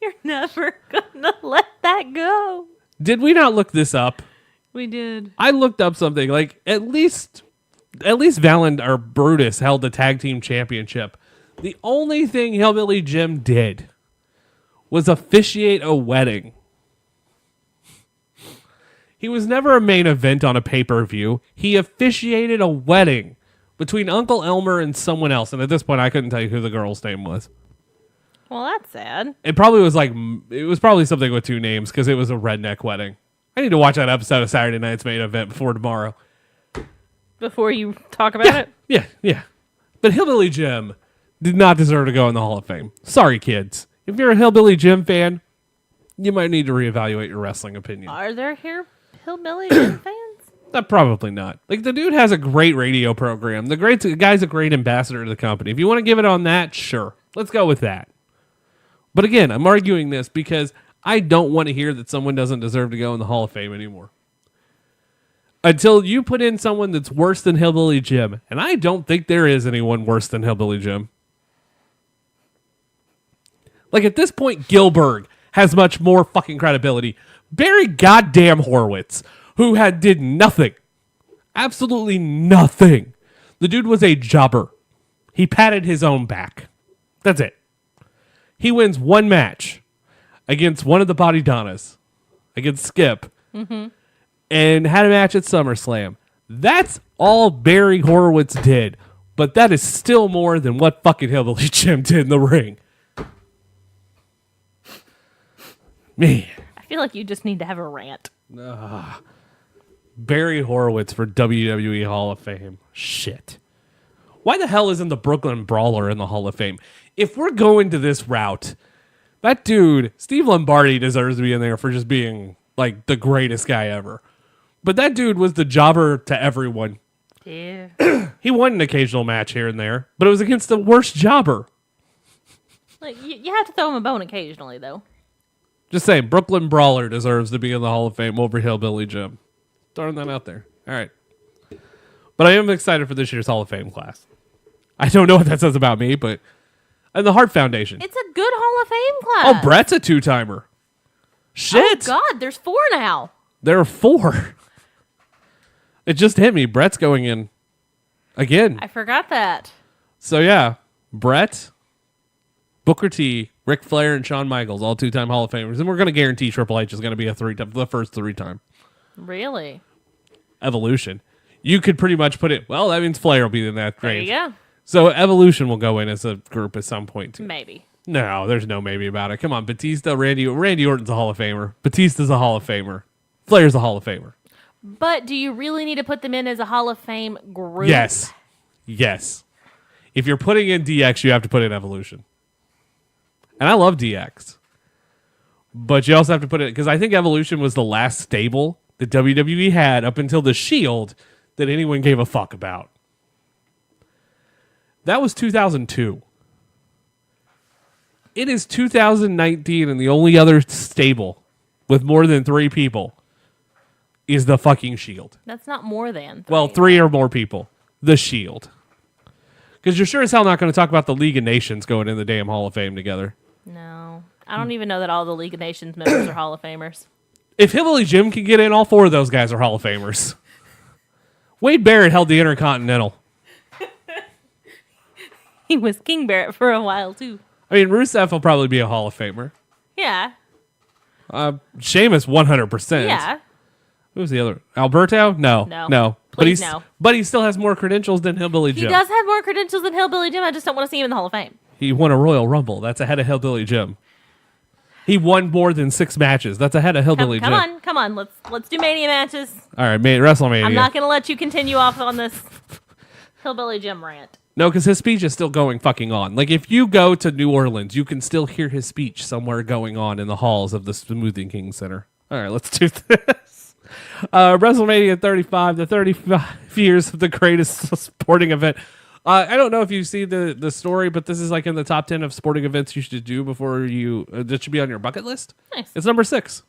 You're never gonna let that go. Did we not look this up? We did. I looked up something like at least Valent or Brutus held the tag team championship. The only thing Hillbilly Jim did was officiate a wedding. He was never a main event on a pay-per-view. He officiated a wedding between Uncle Elmer and someone else. And at this point, I couldn't tell you who the girl's name was. Well, that's sad. It was probably something with 2 names because it was a redneck wedding. I need to watch that episode of Saturday Night's Main Event before tomorrow. Before you talk about it? Yeah. But Hillbilly Jim did not deserve to go in the Hall of Fame. Sorry, kids. If you're a Hillbilly Jim fan, you might need to reevaluate your wrestling opinion. Are there Hillbilly Jim fans? Probably not. Like, the dude has a great radio program. The guy's a great ambassador to the company. If you want to give it on that, sure. Let's go with that. But again, I'm arguing this because I don't want to hear that someone doesn't deserve to go in the Hall of Fame anymore. Until you put in someone that's worse than Hillbilly Jim. And I don't think there is anyone worse than Hillbilly Jim. Like, at this point, Gilbert has much more fucking credibility. Barry goddamn Horowitz, who did nothing. Absolutely nothing. The dude was a jobber. He patted his own back. That's it. He wins 1 match against one of the Body Donnas, against Skip, and had a match at SummerSlam. That's all Barry Horowitz did. but that is still more than what fucking Hillbilly Jim did in the ring. Man. I feel like you just need to have a rant. Barry Horowitz for WWE Hall of Fame. Shit. Why the hell isn't the Brooklyn Brawler in the Hall of Fame? If we're going to this route, that dude, Steve Lombardi, deserves to be in there for just being like the greatest guy ever. But that dude was the jobber to everyone. Yeah. He won an occasional match here and there, but it was against the worst jobber. Like, you have to throw him a bone occasionally, though. Just saying, Brooklyn Brawler deserves to be in the Hall of Fame over Hillbilly Jim. Throwing that out there. All right. But I am excited for this year's Hall of Fame class. I don't know what that says about me, but... And the Hart Foundation. It's a good Hall of Fame class. Oh, Brett's a 2-timer. Shit. Oh, God, there's 4 now. There are 4. It just hit me. Brett's going in again. I forgot that. So, yeah. Brett, Booker T, Ric Flair, and Shawn Michaels, all 2-time Hall of Famers. And we're going to guarantee Triple H is going to be the first 3-time. Really? Evolution. You could pretty much put it, well, that means Flair will be in that There range. you go. So Evolution will go in as a group at some point, too. Maybe. No, there's no maybe about it. Come on, Batista, Randy Orton's a Hall of Famer. Batista's a Hall of Famer. Flair's a Hall of Famer. But do you really need to put them in as a Hall of Fame group? Yes. Yes. If you're putting in DX, you have to put in Evolution. And I love DX. But you also have to put it, because I think Evolution was the last stable that WWE had up until the Shield that anyone gave a fuck about. That was 2002. It is 2019, and the only other stable with more than 3 people is the fucking Shield. That's not more than 3. Well, 3 or more people. The Shield. Because you're sure as hell not going to talk about the League of Nations going in the damn Hall of Fame together. No. I don't even know that all the League of Nations members are Hall of Famers. If Hillbilly Jim can get in, all 4 of those guys are Hall of Famers. Wade Barrett held the Intercontinental. He was King Barrett for a while, too. I mean, Rusev will probably be a Hall of Famer. Yeah. Sheamus, 100%. Yeah. Who's the other? Alberto? No. No. But Please, he's no. But he still has more credentials than Hillbilly He Jim. does have more credentials than Hillbilly Jim. I just don't want to see him in the Hall of Fame. He won a Royal Rumble. That's ahead of Hillbilly Jim. He won more than 6 matches. That's ahead of Hillbilly Jim. Come on. Let's do Mania matches. All right, WrestleMania. I'm not going to let you continue off on this Hillbilly Jim rant. No, because his speech is still going fucking on. Like, if you go to New Orleans, you can still hear his speech somewhere going on in the halls of the Smoothie King Center. All right, let's do this. WrestleMania 35, the 35 years of the greatest sporting event. I don't know if you see the story, but this is like in the top 10 of sporting events you should do before you... that should be on your bucket list. Nice. It's number 6.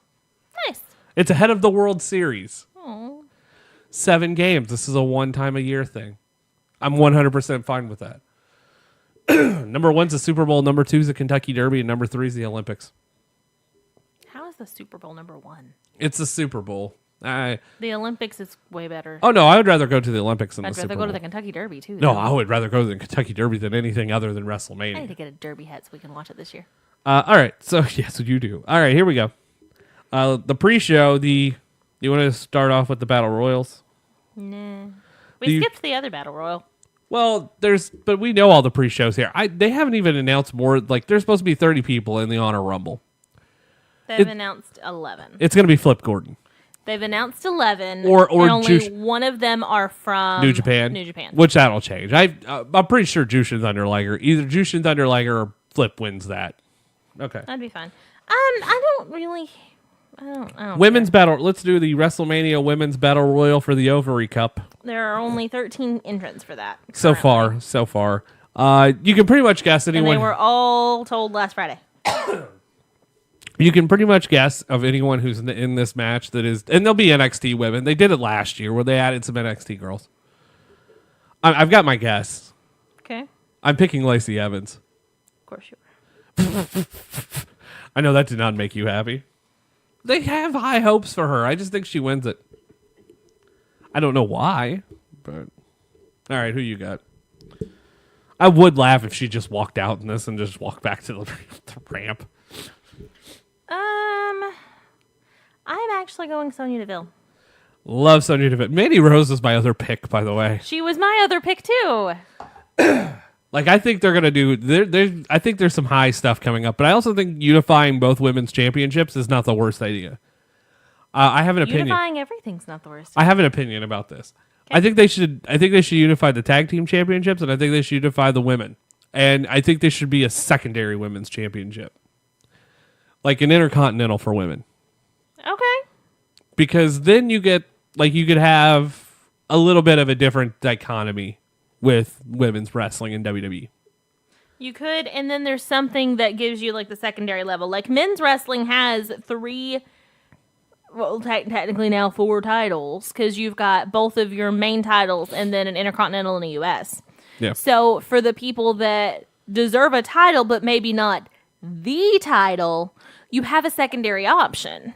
Nice. It's ahead of the World Series. Aww. 7 games. This is a one-time-a-year thing. I'm 100% fine with that. Number 1's the Super Bowl. Number 2's the Kentucky Derby. And number 3 is the Olympics. How is the Super Bowl number 1? It's the Super Bowl. The Olympics is way better. Oh, no. I would rather go to the Olympics than I'd the Super rather Bowl. go to the Kentucky Derby, too. No, though. I would rather go to the Kentucky Derby than anything other than WrestleMania. I need to get a Derby hat so we can watch it this year. All right. So, yes, you do. All right, here we go. The pre-show, you want to start off with the Battle Royals? Nah. We skipped the other Battle Royal. Well, but we know all the pre-shows here. They haven't even announced more. Like, there's supposed to be 30 people in the Honor Rumble. They've announced 11. It's going to be Flip Gordon. They've announced 11. Or and only Juice- one of them are from New Japan. Which that'll change. I'm pretty sure Jushin Thunder Liger. Either Jushin Thunder Liger or Flip wins that. Okay. That'd be fine. I don't Women's Battle. Let's do the WrestleMania Women's Battle Royal for the Ovary Cup. There are only 13 entrants for that. So currently. far. You can pretty much guess And anyone. they were all told last Friday. You can pretty much guess of anyone who's in this match that is, and they'll be NXT women. They did it last year where they added some NXT girls. I've got my guess. Okay. I'm picking Lacey Evans. Of course you were. I know that did not make you happy. They have high hopes for her. I just think she wins it. I don't know why, but all right, who you got? I would laugh if she just walked out in this and just walked back to the ramp. I'm actually going Sonya Deville. Love Sonya Deville. Mandy Rose was my other pick, by the way. She was my other pick too. Like, I think they're going to do... I think there's some high stuff coming up, but I also think unifying both women's championships is not the worst idea. I have an opinion. Unifying everything's not the worst. I have an opinion about this. I think they should unify the tag team championships, and I think they should unify the women. And I think there should be a secondary women's championship. Like an intercontinental for women. Okay. Because then you could have a little bit of a different dichotomy with women's wrestling in WWE. You could, and then there's something that gives you like the secondary level. Like men's wrestling has 3, well, technically now 4 titles because you've got both of your main titles and then an intercontinental in the US. Yeah. So for the people that deserve a title but maybe not the title, you have a secondary option.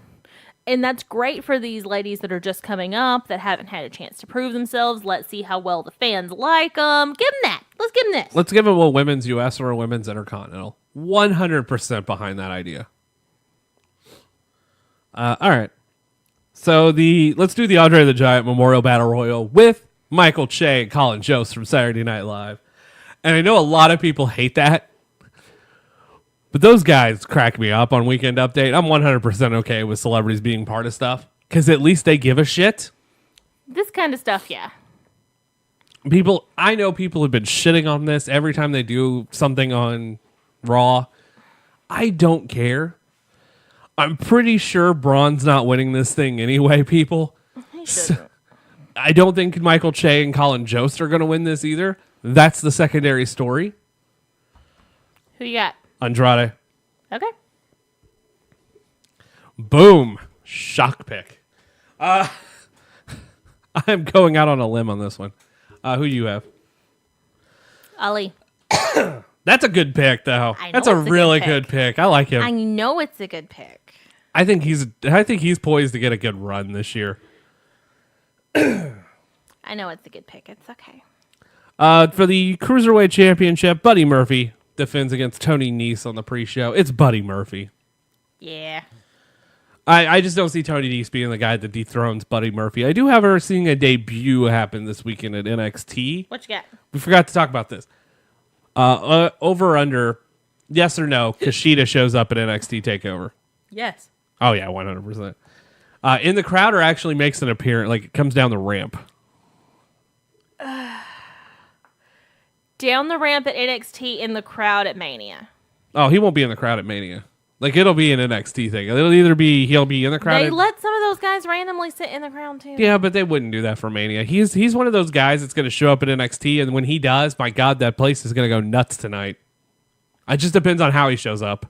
And that's great for these ladies that are just coming up, that haven't had a chance to prove themselves. Let's see how well the fans like them. Give them that. Let's give them this. Let's give them a women's US or a women's intercontinental. 100% behind that idea. All right. So let's do the Andre the Giant Memorial Battle Royal with Michael Che and Colin Jost from Saturday Night Live. And I know a lot of people hate that. But those guys crack me up on Weekend Update. I'm 100% okay with celebrities being part of stuff. Because at least they give a shit. This kind of stuff, yeah. I know people have been shitting on this every time they do something on Raw. I don't care. I'm pretty sure Braun's not winning this thing anyway, people. He shouldn't. I don't think Michael Che and Colin Jost are going to win this either. That's the secondary story. Who you got? Andrade. Okay. Boom. Shock pick. I'm going out on a limb on this one. Who do you have? Ali. That's a good pick, though. I know That's a it's a really good good pick. I like him. I know it's a good pick. I think he's poised to get a good run this year. I know it's a good pick. It's okay. For the Cruiserweight Championship, Buddy Murphy defends against Tony Nese on the pre-show. It's Buddy Murphy. Yeah. I just don't see Tony Nese being the guy that dethrones Buddy Murphy. I do have her seeing a debut happen this weekend at NXT. What you got? We forgot to talk about this. Over or under, yes or no, Kushida shows up at NXT TakeOver. Yes. Oh, yeah, 100%. In the crowd or actually makes an appearance, like it comes down the ramp. Down the ramp at NXT, in the crowd at Mania. Oh, he won't be in the crowd at Mania. Like, it'll be an NXT thing. It'll either be he'll be in the crowd. They let some of those guys randomly sit in the crowd, too. Yeah, but they wouldn't do that for Mania. He's one of those guys that's going to show up at NXT, and when he does, my God, that place is going to go nuts tonight. It just depends on how he shows up.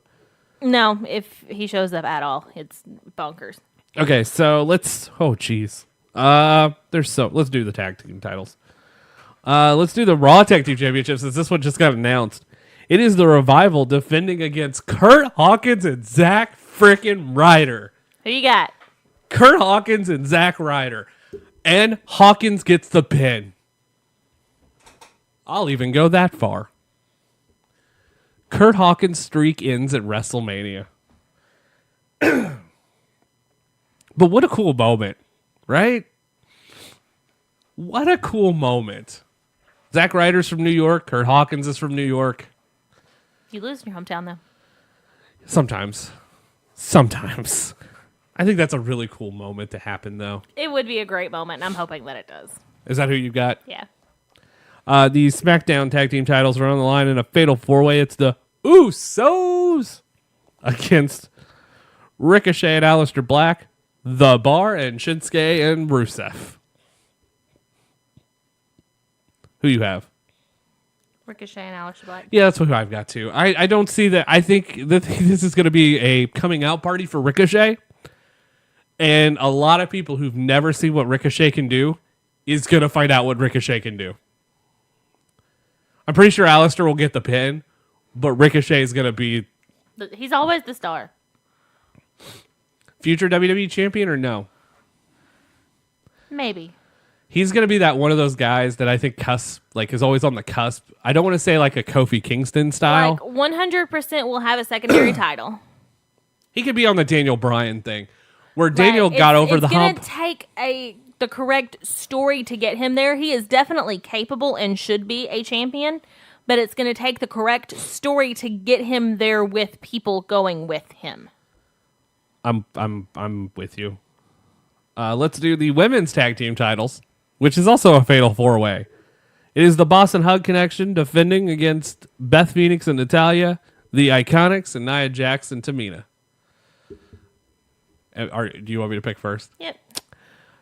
No, if he shows up at all, it's bonkers. Okay, so let's... Oh, jeez. Let's do the tag team titles. Let's do the Raw Tag Team Championship since this one just got announced. It is the Revival defending against Kurt Hawkins and Zack frickin' Ryder. Who you got? Kurt Hawkins and Zack Ryder. And Hawkins gets the pin. I'll even go that far. Kurt Hawkins' streak ends at WrestleMania. But what a cool moment, right? What a cool moment. Zack Ryder's from New York. Kurt Hawkins is from New York. You lose in your hometown, though. Sometimes. I think that's a really cool moment to happen, though. It would be a great moment, and I'm hoping that it does. Is that who you got? Yeah. The SmackDown Tag Team titles are on the line in a fatal four-way. It's the Usos against Ricochet and Aleister Black, The Bar, and Shinsuke and Rusev. Who you have? Ricochet and Aleister Black. Yeah, that's what I've got too. I don't see that. I think that this is going to be a coming out party for Ricochet. And a lot of people who've never seen what Ricochet can do is going to find out what Ricochet can do. I'm pretty sure Aleister will get the pin, but Ricochet is going to be... He's always the star. Future WWE champion or no? Maybe. He's going to be that one of those guys that I think is always on the cusp. I don't want to say like a Kofi Kingston style. Like 100% will have a secondary title. He could be on the Daniel Bryan thing, where Daniel got over the hump. It's going to take a the correct story to get him there. He is definitely capable and should be a champion, but it's going to take the correct story to get him there with people going with him. I'm with you. Let's do the women's tag team titles, which is also a fatal 4-way. It is the Boston Hug Connection defending against Beth Phoenix and Natalya, the Iconics, and Nia Jax and Tamina. Do you want me to pick first? Yep.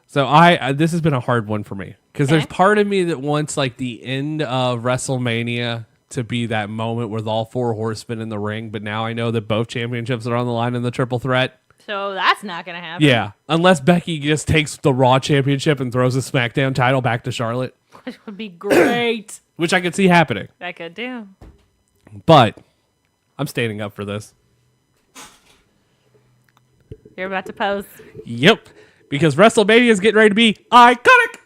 So this has been a hard one for me because there's part of me that wants like the end of WrestleMania to be that moment with all 4 horsemen in the ring, but now I know that both championships are on the line in the triple threat. So that's not going to happen. Yeah, unless Becky just takes the Raw championship and throws the SmackDown title back to Charlotte. Which would be great. Which I could see happening. I could do. But I'm standing up for this. You're about to pose. Yep, because WrestleMania is getting ready to be iconic.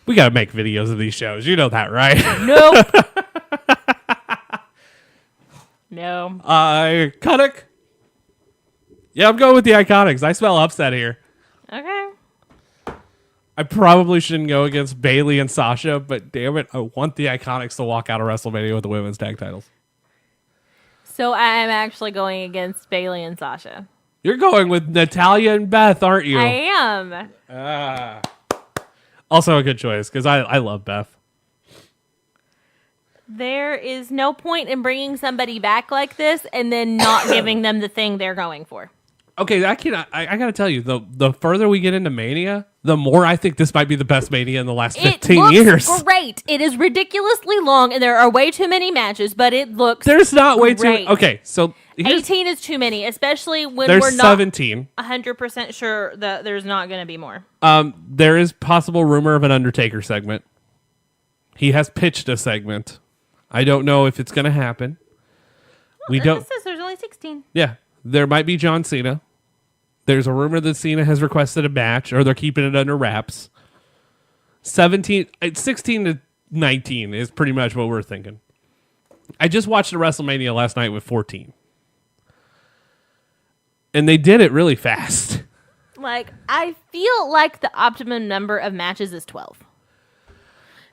We got to make videos of these shows. You know that, right? Nope. No. Iconic. Yeah, I'm going with the Iconics. I smell upset here. Okay. I probably shouldn't go against Bayley and Sasha, but damn it, I want the Iconics to walk out of WrestleMania with the women's tag titles. So I'm actually going against Bayley and Sasha. You're going with Natalya and Beth, aren't you? I am. Also a good choice, because I love Beth. There is no point in bringing somebody back like this and then not giving them the thing they're going for. Okay, I got to tell you, the further we get into Mania, the more I think this might be the best Mania in the last 15 years. Great. It is ridiculously long, and there are way too many matches, but it looks There's not way great. too... Okay, so... 18 is too many, especially when there's we're not 17. 100% sure that there's not going to be more. There is possible rumor of an Undertaker segment. He has pitched a segment. I don't know if it's going to happen. We don't. It says there's only 16. Yeah, there might be John Cena. There's a rumor that Cena has requested a match, or they're keeping it under wraps. 16 to 19 is pretty much what we're thinking. I just watched a WrestleMania last night with 14. And they did it really fast. Like, I feel like the optimum number of matches is 12.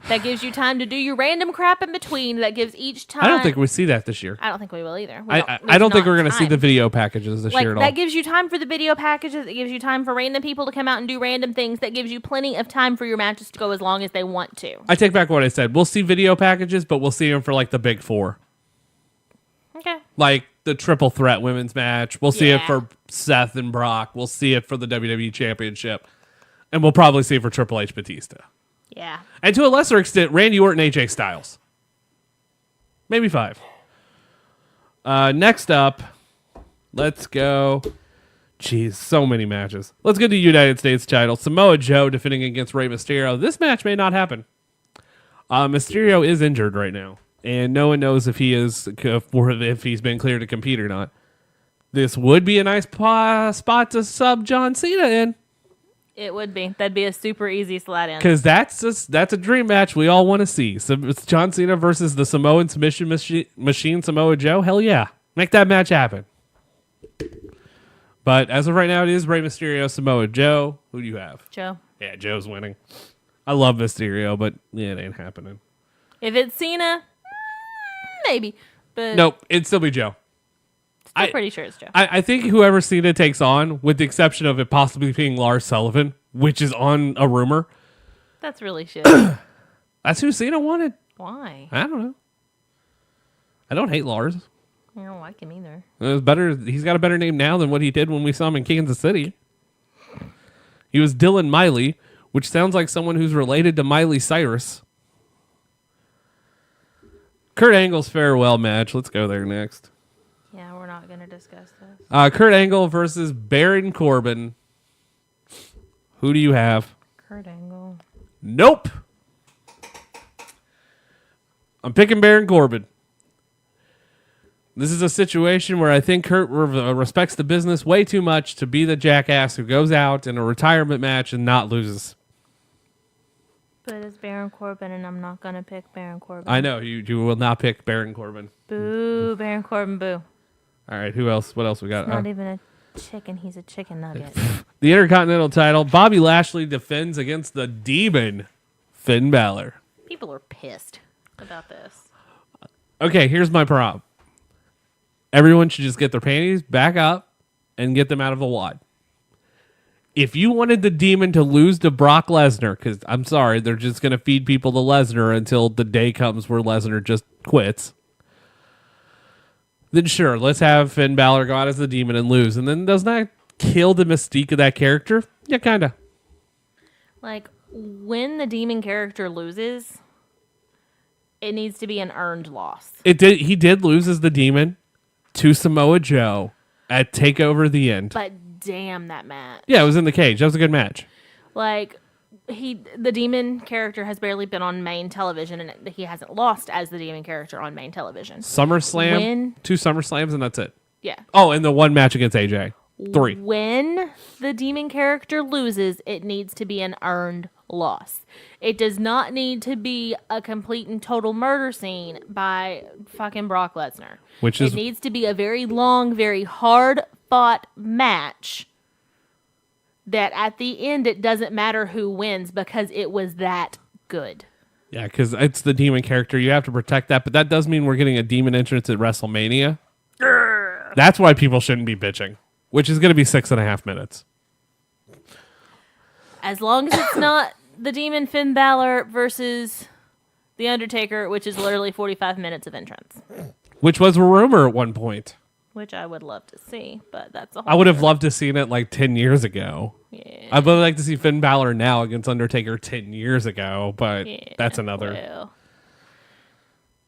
That gives you time to do your random crap in between. That gives each time... I don't think we see that this year. I don't think we will either. I don't think we're going to see the video packages this year at all. That gives you time for the video packages. It gives you time for random people to come out and do random things. That gives you plenty of time for your matches to go as long as they want to. I take back what I said. We'll see video packages, but we'll see them for like the big 4. Okay. Like the triple threat women's match. We'll see it for Seth and Brock. We'll see it for the WWE Championship. And we'll probably see it for Triple H Batista. Yeah. And to a lesser extent, Randy Orton, AJ Styles. Maybe 5. Next up, let's go. Jeez, so many matches. Let's go to the United States title. Samoa Joe defending against Rey Mysterio. This match may not happen. Mysterio is injured right now, and no one knows if if he's been cleared to compete or not. This would be a nice spot to sub John Cena in. It would be. That'd be a super easy slide in. Because that's a dream match we all want to see. So it's John Cena versus the Samoan submission machine Samoa Joe. Hell yeah. Make that match happen. But as of right now, it is Rey Mysterio, Samoa Joe. Who do you have? Joe. Yeah, Joe's winning. I love Mysterio, but yeah, it ain't happening. If it's Cena, maybe. But Nope, it'd still be Joe. I'm pretty sure it's Joe. I think whoever Cena takes on, with the exception of it possibly being Lars Sullivan, which is on a rumor. That's really shit. That's who Cena wanted. Why? I don't know. I don't hate Lars. I don't like him either. It was better. He's got a better name now than what he did when we saw him in Kansas City. He was Dylan Miley, which sounds like someone who's related to Miley Cyrus. Kurt Angle's farewell match. Let's go there next. Yeah, we're not going to discuss this. Kurt Angle versus Baron Corbin. Who do you have? Kurt Angle. Nope. I'm picking Baron Corbin. This is a situation where I think Kurt respects the business way too much to be the jackass who goes out in a retirement match and not loses. But it's Baron Corbin, and I'm not going to pick Baron Corbin. I know. You will not pick Baron Corbin. Boo, Baron Corbin, boo. All right, who else? What else we got? It's not even a chicken. He's a chicken nugget. The Intercontinental title, Bobby Lashley defends against the Demon, Finn Balor. People are pissed about this. Okay, here's my problem. Everyone should just get their panties back up and get them out of the wad. If you wanted the Demon to lose to Brock Lesnar, because I'm sorry, they're just going to feed people to Lesnar until the day comes where Lesnar just quits, then sure, let's have Finn Balor go out as the Demon and lose. And then doesn't that kill the mystique of that character? Yeah, kind of. Like, when the Demon character loses, it needs to be an earned loss. He did lose as the Demon to Samoa Joe at TakeOver the End. But damn that match. Yeah, it was in the cage. That was a good match. Like, the Demon character has barely been on main television, and he hasn't lost as the Demon character on main television. SummerSlam, 2 SummerSlams, and that's it. Yeah. Oh, and the one match against AJ. 3. When the Demon character loses, it needs to be an earned loss. It does not need to be a complete and total murder scene by fucking Brock Lesnar. It needs to be a very long, very hard-fought match that at the end it doesn't matter who wins because it was that good. Yeah, because it's the Demon character. You have to protect that, but that does mean we're getting a Demon entrance at WrestleMania. That's why people shouldn't be bitching, which is going to be 6.5 minutes. As long as it's not the Demon Finn Balor versus The Undertaker, which is literally 45 minutes of entrance. Which was a rumor at one point. Which I would love to see, but that's a whole I would have loved to seen it like 10 years ago. Yeah. I would like to see Finn Balor now against Undertaker 10 years ago, but that's another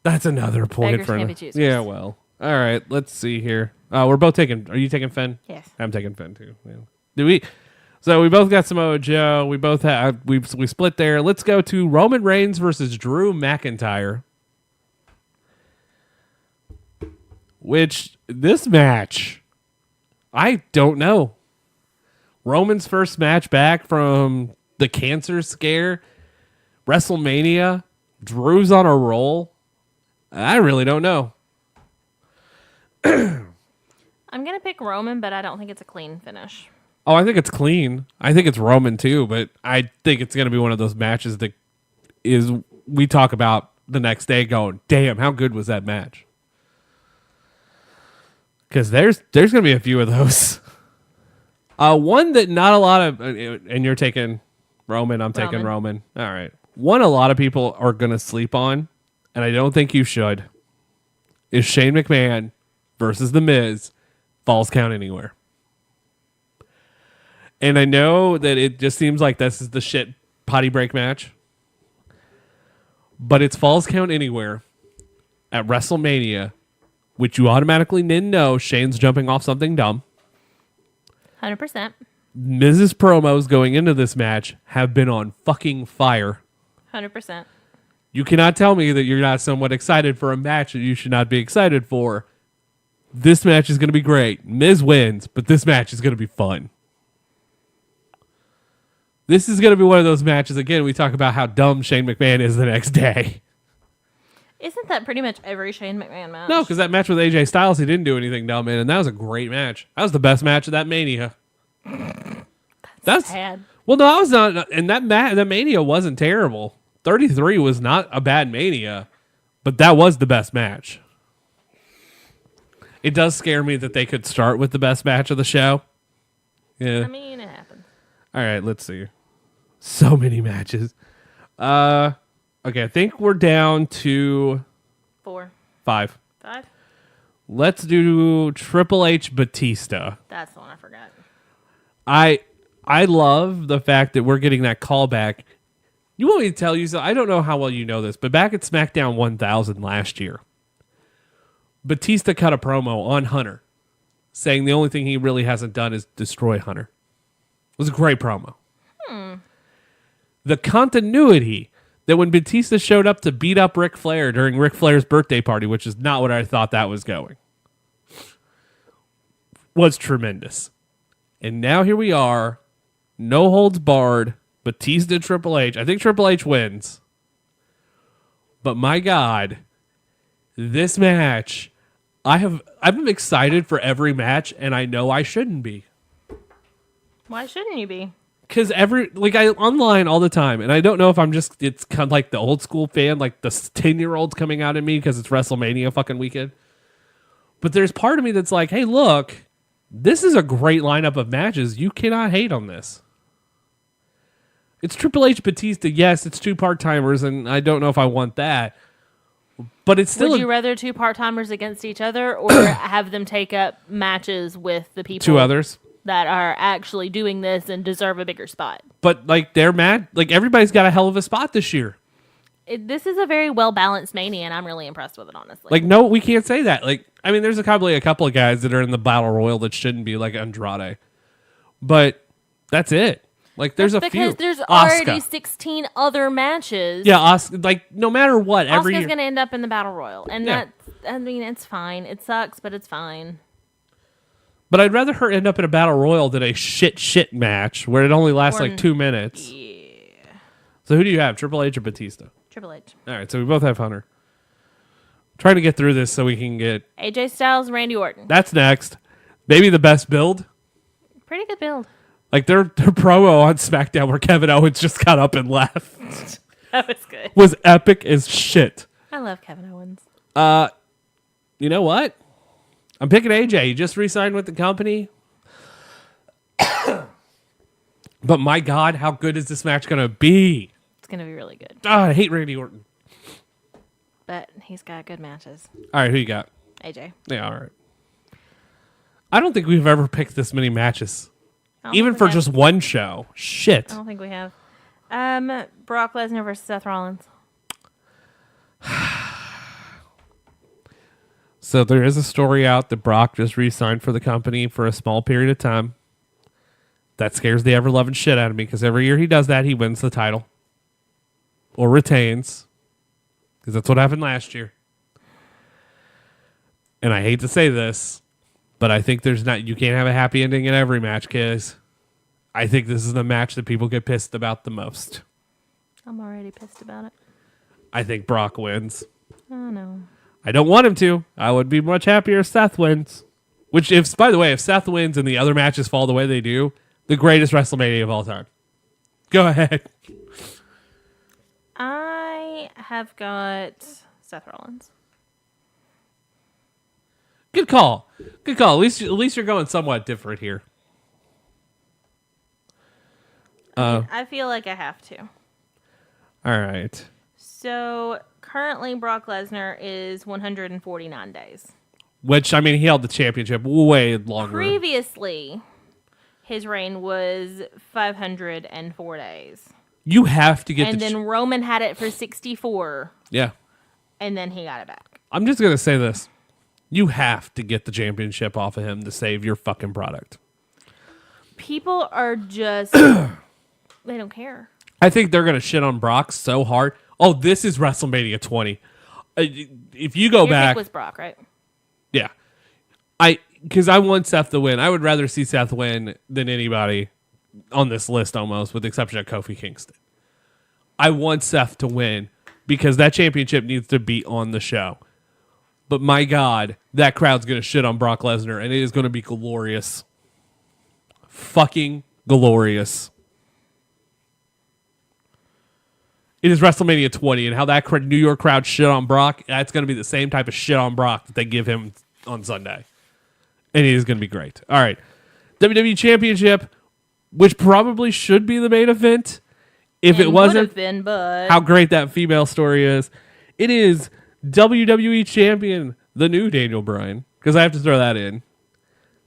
point beggars for can't be choosers. Yeah, well. All right, let's see here. We're both taking. Are you taking Finn? Yes. I'm taking Finn too. Yeah. Do we? So we both got Samoa Joe. We both have. We split there. Let's go to Roman Reigns versus Drew McIntyre. Which this match, I don't know. Roman's first match back from the cancer scare, WrestleMania. Drew's on a roll. I really don't know. I'm going to pick Roman, but I don't think it's a clean finish. Oh, I think it's clean. I think it's Roman too, but I think it's going to be one of those matches that is we talk about the next day going, damn, how good was that match? Because there's going to be a few of those. One that not a lot of, and you're taking Roman, I'm taking Roman. All right. One a lot of people are going to sleep on, and I don't think you should, is Shane McMahon versus The Miz, Falls Count Anywhere. And I know that it just seems like this is the shit potty break match, but it's Falls Count Anywhere at WrestleMania, which you automatically didn't know Shane's jumping off something dumb. 100%. Miz's promos going into this match have been on fucking fire. 100%. You cannot tell me that you're not somewhat excited for a match that you should not be excited for. This match is going to be great. Miz wins, but this match is going to be fun. This is going to be one of those matches, again, we talk about how dumb Shane McMahon is the next day. Isn't that pretty much every Shane McMahon match? No, because that match with AJ Styles, he didn't do anything dumb in, and that was a great match. That was the best match of that Mania. That's sad. Well, no, I was not, and that Mania wasn't terrible. 33 was not a bad Mania, but that was the best match. It does scare me that they could start with the best match of the show. Yeah. I mean, it happens. All right, let's see. So many matches. Okay, I think we're down to 4. 5. 5? Let's do Triple H Batista. That's the one I forgot. I love the fact that we're getting that callback. You want me to tell you so? I don't know how well you know this, but back at SmackDown 1000 last year, Batista cut a promo on Hunter, saying the only thing he really hasn't done is destroy Hunter. It was a great promo. The continuity that when Batista showed up to beat up Ric Flair during Ric Flair's birthday party, which is not what I thought that was going, was tremendous. And now here we are, no holds barred, Batista Triple H. I think Triple H wins. But my God, this match, I've been excited for every match, and I know I shouldn't be. Why shouldn't you be? Because I online all the time, and I don't know if it's kind of like the old school fan, like the 10-year-olds coming out at me because it's WrestleMania fucking weekend. But there's part of me that's like, hey, look, this is a great lineup of matches. You cannot hate on this. It's Triple H Batista. Yes, it's 2 part-timers, and I don't know if I want that. But it's still... Would you rather 2 part-timers against each other or have them take up matches with the people... 2 others? ...that are actually doing this and deserve a bigger spot? But, like, they're mad. Like, everybody's got a hell of a spot this year. This is a very well-balanced Mania, and I'm really impressed with it, honestly. Like, no, we can't say that. Like, I mean, there's probably a couple of guys that are in the Battle Royal that shouldn't be, like Andrade. But that's it. Like, there's a few. Because there's already 16 other matches. Yeah, Asuka, like, no matter what, every year. Asuka's going to end up in the Battle Royal. And it's fine. It sucks, but it's fine. But I'd rather her end up in a Battle Royal than a shit match where it only lasts like 2 minutes. Yeah. So who do you have, Triple H or Batista? Triple H. All right, so we both have Hunter. Trying to get through this so we can get... AJ Styles, Randy Orton. That's next. Maybe the best build. Pretty good build. Like their promo on SmackDown where Kevin Owens just got up and left. That was good. Was epic as shit. I love Kevin Owens. You know what? I'm picking AJ. He just re-signed with the company. But my God, how good is this match going to be? It's going to be really good. Oh, I hate Randy Orton. But he's got good matches. All right, who you got? AJ. Yeah, all right. I don't think we've ever picked this many matches. Even for just one show. Shit. I don't think we have. Brock Lesnar versus Seth Rollins. So there is a story out that Brock just re-signed for the company for a small period of time. That scares the ever-loving shit out of me because every year he does that, he wins the title. Or retains. Because that's what happened last year. And I hate to say this, but I think you can't have a happy ending in every match, kids. I think this is the match that people get pissed about the most. I'm already pissed about it. I think Brock wins. Oh, no. I don't want him to. I would be much happier if Seth wins. Which, by the way, if Seth wins and the other matches fall the way they do, the greatest WrestleMania of all time. Go ahead. I have got Seth Rollins. Good call. Good call. At least you're going somewhat different here. I feel like I have to. All right. So currently Brock Lesnar is 149 days. Which, I mean, he held the championship way longer. Previously, his reign was 504 days. You have to get and then Roman had it for 64. Yeah. And then he got it back. I'm just going to say this. You have to get the championship off of him to save your fucking product. People are just... they don't care. I think they're going to shit on Brock so hard. Oh, this is WrestleMania 20. If you go Your back... pick was Brock, right? Yeah. Because I want Seth to win. I would rather see Seth win than anybody on this list almost, with the exception of Kofi Kingston. I want Seth to win because that championship needs to be on the show. But my God, that crowd's going to shit on Brock Lesnar, and it is going to be glorious. Fucking glorious. It is WrestleMania 20, and how that New York crowd shit on Brock, that's going to be the same type of shit on Brock that they give him on Sunday. And it is going to be great. All right. WWE Championship, which probably should be the main event if it wasn't been, but... how great that female story is. It is WWE Champion, the new Daniel Bryan, because I have to throw that in,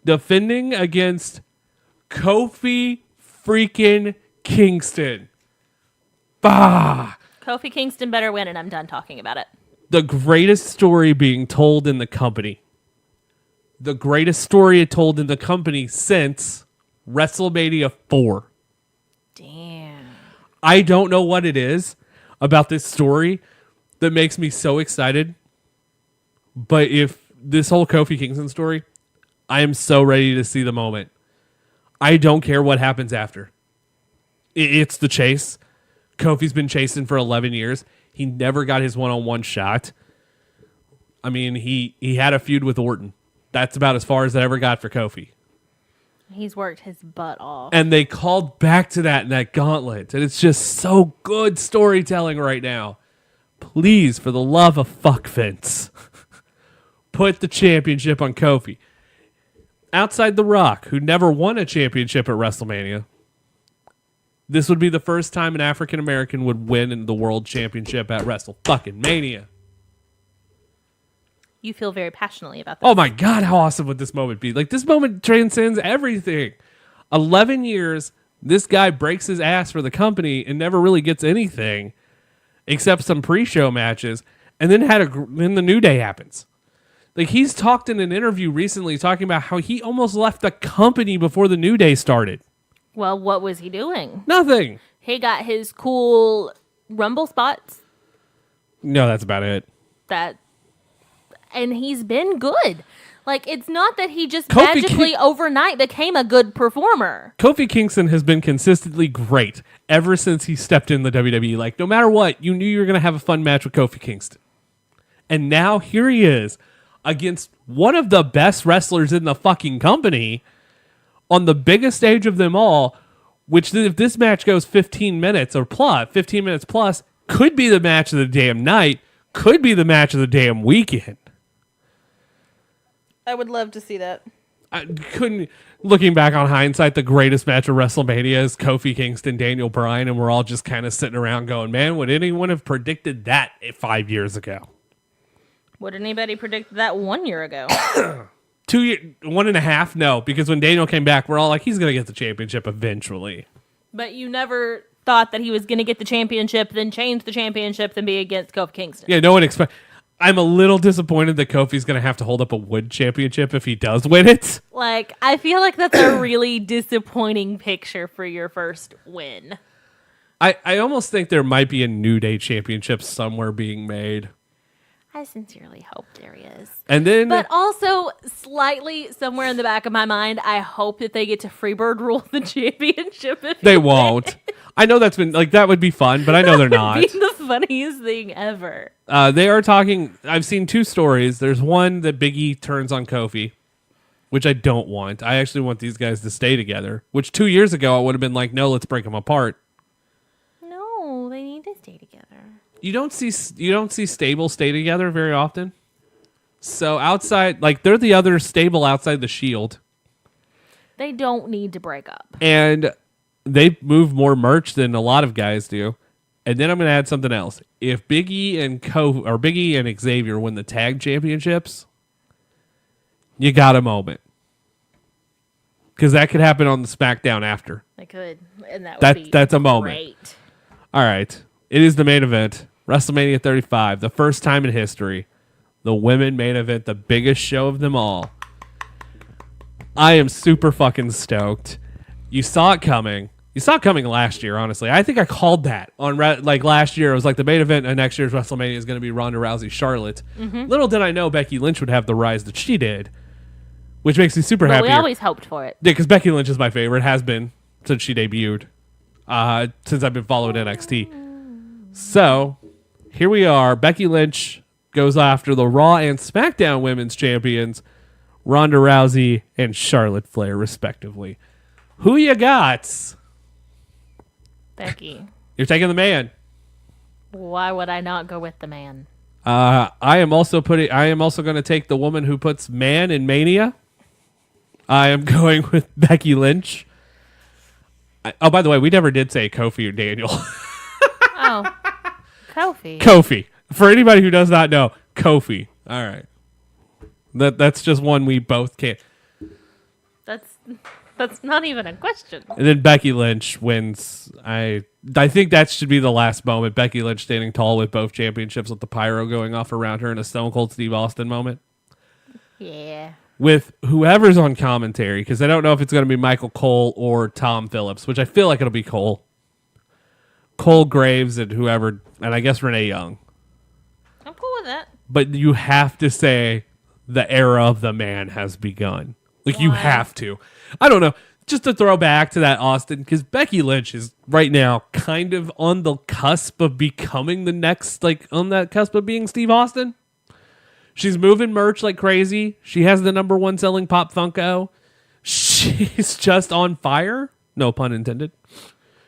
defending against Kofi freaking Kingston. Bah! Kofi Kingston better win, and I'm done talking about it. The greatest story being told in the company. The greatest story told in the company since WrestleMania 4. Damn. I don't know what it is about this story that makes me so excited. But if this whole Kofi Kingston story, I am so ready to see the moment. I don't care what happens after. It's the chase. Kofi's been chasing for 11 years. He never got his one-on-one shot. I mean, he had a feud with Orton. That's about as far as it ever got for Kofi. He's worked his butt off. And they called back to that in that gauntlet. And it's just so good storytelling right now. Please, for the love of fuck Vince, put the championship on Kofi. Outside The Rock, who never won a championship at WrestleMania, this would be the first time an African American would win in the world championship at Wrestlemania. You feel very passionately about this. Oh my God, how awesome would this moment be? Like, this moment transcends everything. 11 years, this guy breaks his ass for the company and never really gets anything except some pre-show matches. And then then the New Day happens. Like, he's talked in an interview recently talking about how he almost left the company before the New Day started. Well, what was he doing? Nothing. He got his cool Rumble spots. No, that's about it. And he's been good. Like, it's not that he just Kofi magically overnight became a good performer. Kofi Kingston has been consistently great ever since he stepped in the WWE. Like, no matter what, you knew you were going to have a fun match with Kofi Kingston. And now here he is against one of the best wrestlers in the fucking company on the biggest stage of them all, which if this match goes 15 minutes plus, could be the match of the damn night, could be the match of the damn weekend. I would love to see that. Looking back on hindsight, the greatest match of WrestleMania is Kofi Kingston, Daniel Bryan, and we're all just kind of sitting around going, man, would anyone have predicted that 5 years ago? Would anybody predict that 1 year ago? 2 years, 1.5? No, because when Daniel came back, we're all like, he's going to get the championship eventually. But you never thought that he was going to get the championship, then change the championship, then be against Kofi Kingston. Yeah, no one expect. I'm a little disappointed that Kofi's going to have to hold up a wood championship if he does win it. Like, I feel like that's a really disappointing picture for your first win. I almost think there might be a New Day championship somewhere being made. I sincerely hope there is. And then, But also, slightly somewhere in the back of my mind, I hope that they get to Freebird rule the championship. If they won't. I know that's been, like, that would be fun, but I know they're not. That would be the funniest thing ever. They are talking, I've seen two stories. There's one that Big E turns on Kofi, which I don't want. I actually want these guys to stay together, which 2 years ago I would have been like, no, let's break them apart. No, they need to stay together. You don't see stable stay together very often. So outside, like, they're the other stable outside the Shield. They don't need to break up. And they move more merch than a lot of guys do. And then I'm going to add something else. If Big E and Xavier win the tag championships, you got a moment. Because that could happen on the SmackDown after. They could. And that's a moment. Great. All right. It is the main event. WrestleMania 35. The first time in history. The women main event. The biggest show of them all. I am super fucking stoked. You saw it coming. You saw it coming last year, honestly. I think I called that on last year. It was like the main event of next year's WrestleMania is going to be Ronda Rousey Charlotte. Mm-hmm. Little did I know Becky Lynch would have the rise that she did, which makes me super happy. We always hoped for it. Yeah, because Becky Lynch is my favorite. Has been since she debuted. Since I've been following NXT. So here we are. Becky Lynch goes after the Raw and SmackDown Women's Champions, Ronda Rousey and Charlotte Flair, respectively. Who you got? Becky. You're taking the man. Why would I not go with the man? I am also going to take the woman who puts man in Mania. I am going with Becky Lynch. Oh, by the way, we never did say Kofi or Daniel. Oh, Kofi. Kofi. For anybody who does not know, Kofi. All right. That's just one we both can't. That's not even a question. And then Becky Lynch wins. I think that should be the last moment. Becky Lynch standing tall with both championships with the pyro going off around her in a Stone Cold Steve Austin moment. Yeah. With whoever's on commentary, because I don't know if it's going to be Michael Cole or Tom Phillips, which I feel like it'll be Cole. Cole Graves and whoever, and I guess Renee Young. I'm cool with that. But you have to say the era of the man has begun. Like, you have to. I don't know. Just to throw back to that Austin, because Becky Lynch is right now kind of on the cusp of becoming the next, like, on that cusp of being Steve Austin. She's moving merch like crazy. She has the #1 selling Pop Funko. She's just on fire. No pun intended.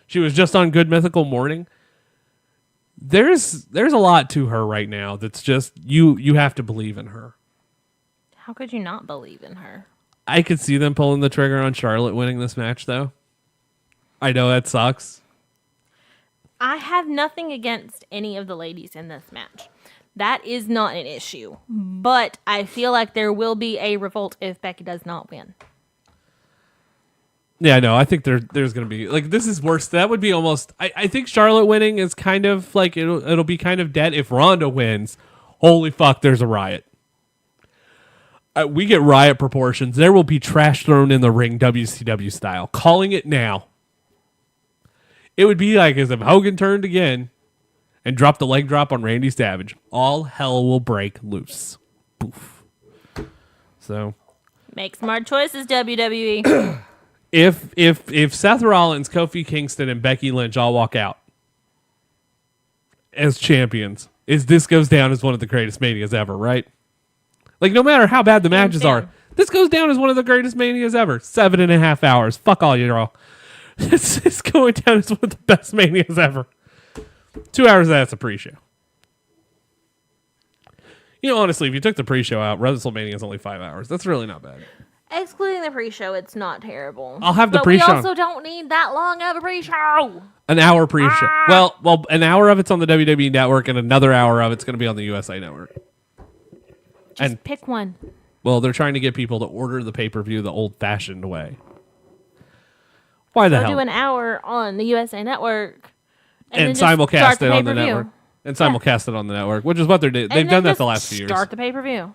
She was just on Good Mythical Morning. There's a lot to her right now that's just you have to believe in her. How could you not believe in her? I could see them pulling the trigger on Charlotte winning this match, though. I know that sucks. I have nothing against any of the ladies in this match. That is not an issue. But I feel like there will be a revolt if Becky does not win. Yeah, no, I think there's going to be... Like, this is worse. That would be almost... I think Charlotte winning is kind of like... It'll be kind of dead. If Ronda wins, holy fuck, there's a riot. We get riot proportions. There will be trash thrown in the ring, WCW style. Calling it now. It would be like as if Hogan turned again and dropped the leg drop on Randy Savage. All hell will break loose. Poof. So... Make smart choices, WWE. If Seth Rollins, Kofi Kingston, and Becky Lynch all walk out as champions, this goes down as one of the greatest Manias ever, right? Like, no matter how bad the matches are, this goes down as one of the greatest Manias ever. 7.5 hours. Fuck all you all. It's going down as one of the best Manias ever. 2 hours of that's a pre-show. You know, honestly, if you took the pre-show out, WrestleMania is only 5 hours. That's really not bad. Excluding the pre-show, it's not terrible. I'll have the but pre-show. We also don't need that long of a pre-show. An hour pre-show. Well, an hour of it's on the WWE Network, and another hour of it's going to be on the USA Network. Just pick one. Well, they're trying to get people to order the pay-per-view the old-fashioned way. Why the hell? Do an hour on the USA Network. And simulcast it on the network. And simulcast it on the network, which is what they're doing. They've done that the last few years. Start the pay-per-view.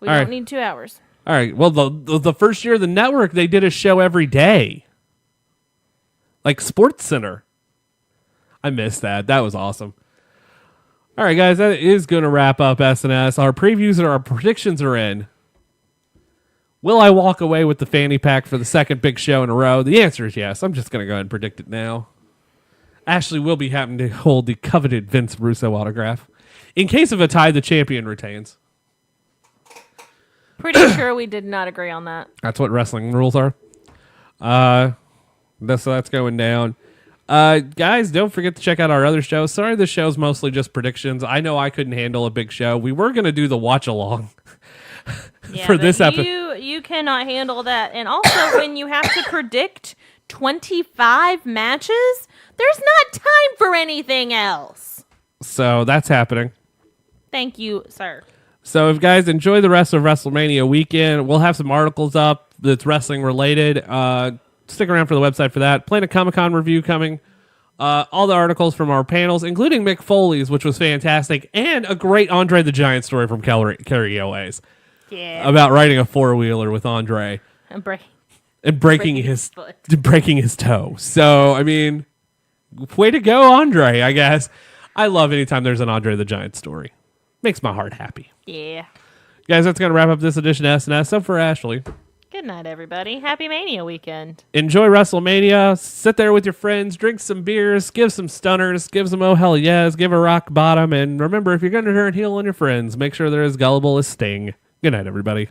We don't need 2 hours. All right. Well, the first year of the network, they did a show every day. Like Sports Center. I missed that. That was awesome. All right, guys. That is going to wrap up SNS. Our previews and our predictions are in. Will I walk away with the fanny pack for the second big show in a row? The answer is yes. I'm just going to go ahead and predict it now. Ashley will be having to hold the coveted Vince Russo autograph. In case of a tie, the champion retains. Pretty sure we did not agree on that. That's what wrestling rules are. That's going down. Guys, don't forget to check out our other shows. Sorry, this show's mostly just predictions. I know I couldn't handle a big show. We were going to do the watch along for this episode. You cannot handle that. And also, when you have to predict 25 matches, there's not time for anything else. So that's happening. Thank you, sir. So if guys enjoy the rest of WrestleMania weekend, we'll have some articles up that's wrestling related. Stick around for the website for that. Planet Comic-Con review coming. All the articles from our panels, including Mick Foley's, which was fantastic, and a great Andre the Giant story from Kerry Elways. Yeah. About riding a four-wheeler with Andre. And breaking his toe. So, I mean, way to go, Andre, I guess. I love anytime there's an Andre the Giant story. Makes my heart happy. Yeah. Guys, that's going to wrap up this edition of SNS. So for Ashley. Good night, everybody. Happy Mania weekend. Enjoy WrestleMania. Sit there with your friends. Drink some beers. Give some stunners. Give some oh hell yes. Give a rock bottom. And remember, if you're going to turn heel on your friends, make sure they're as gullible as Sting. Good night, everybody.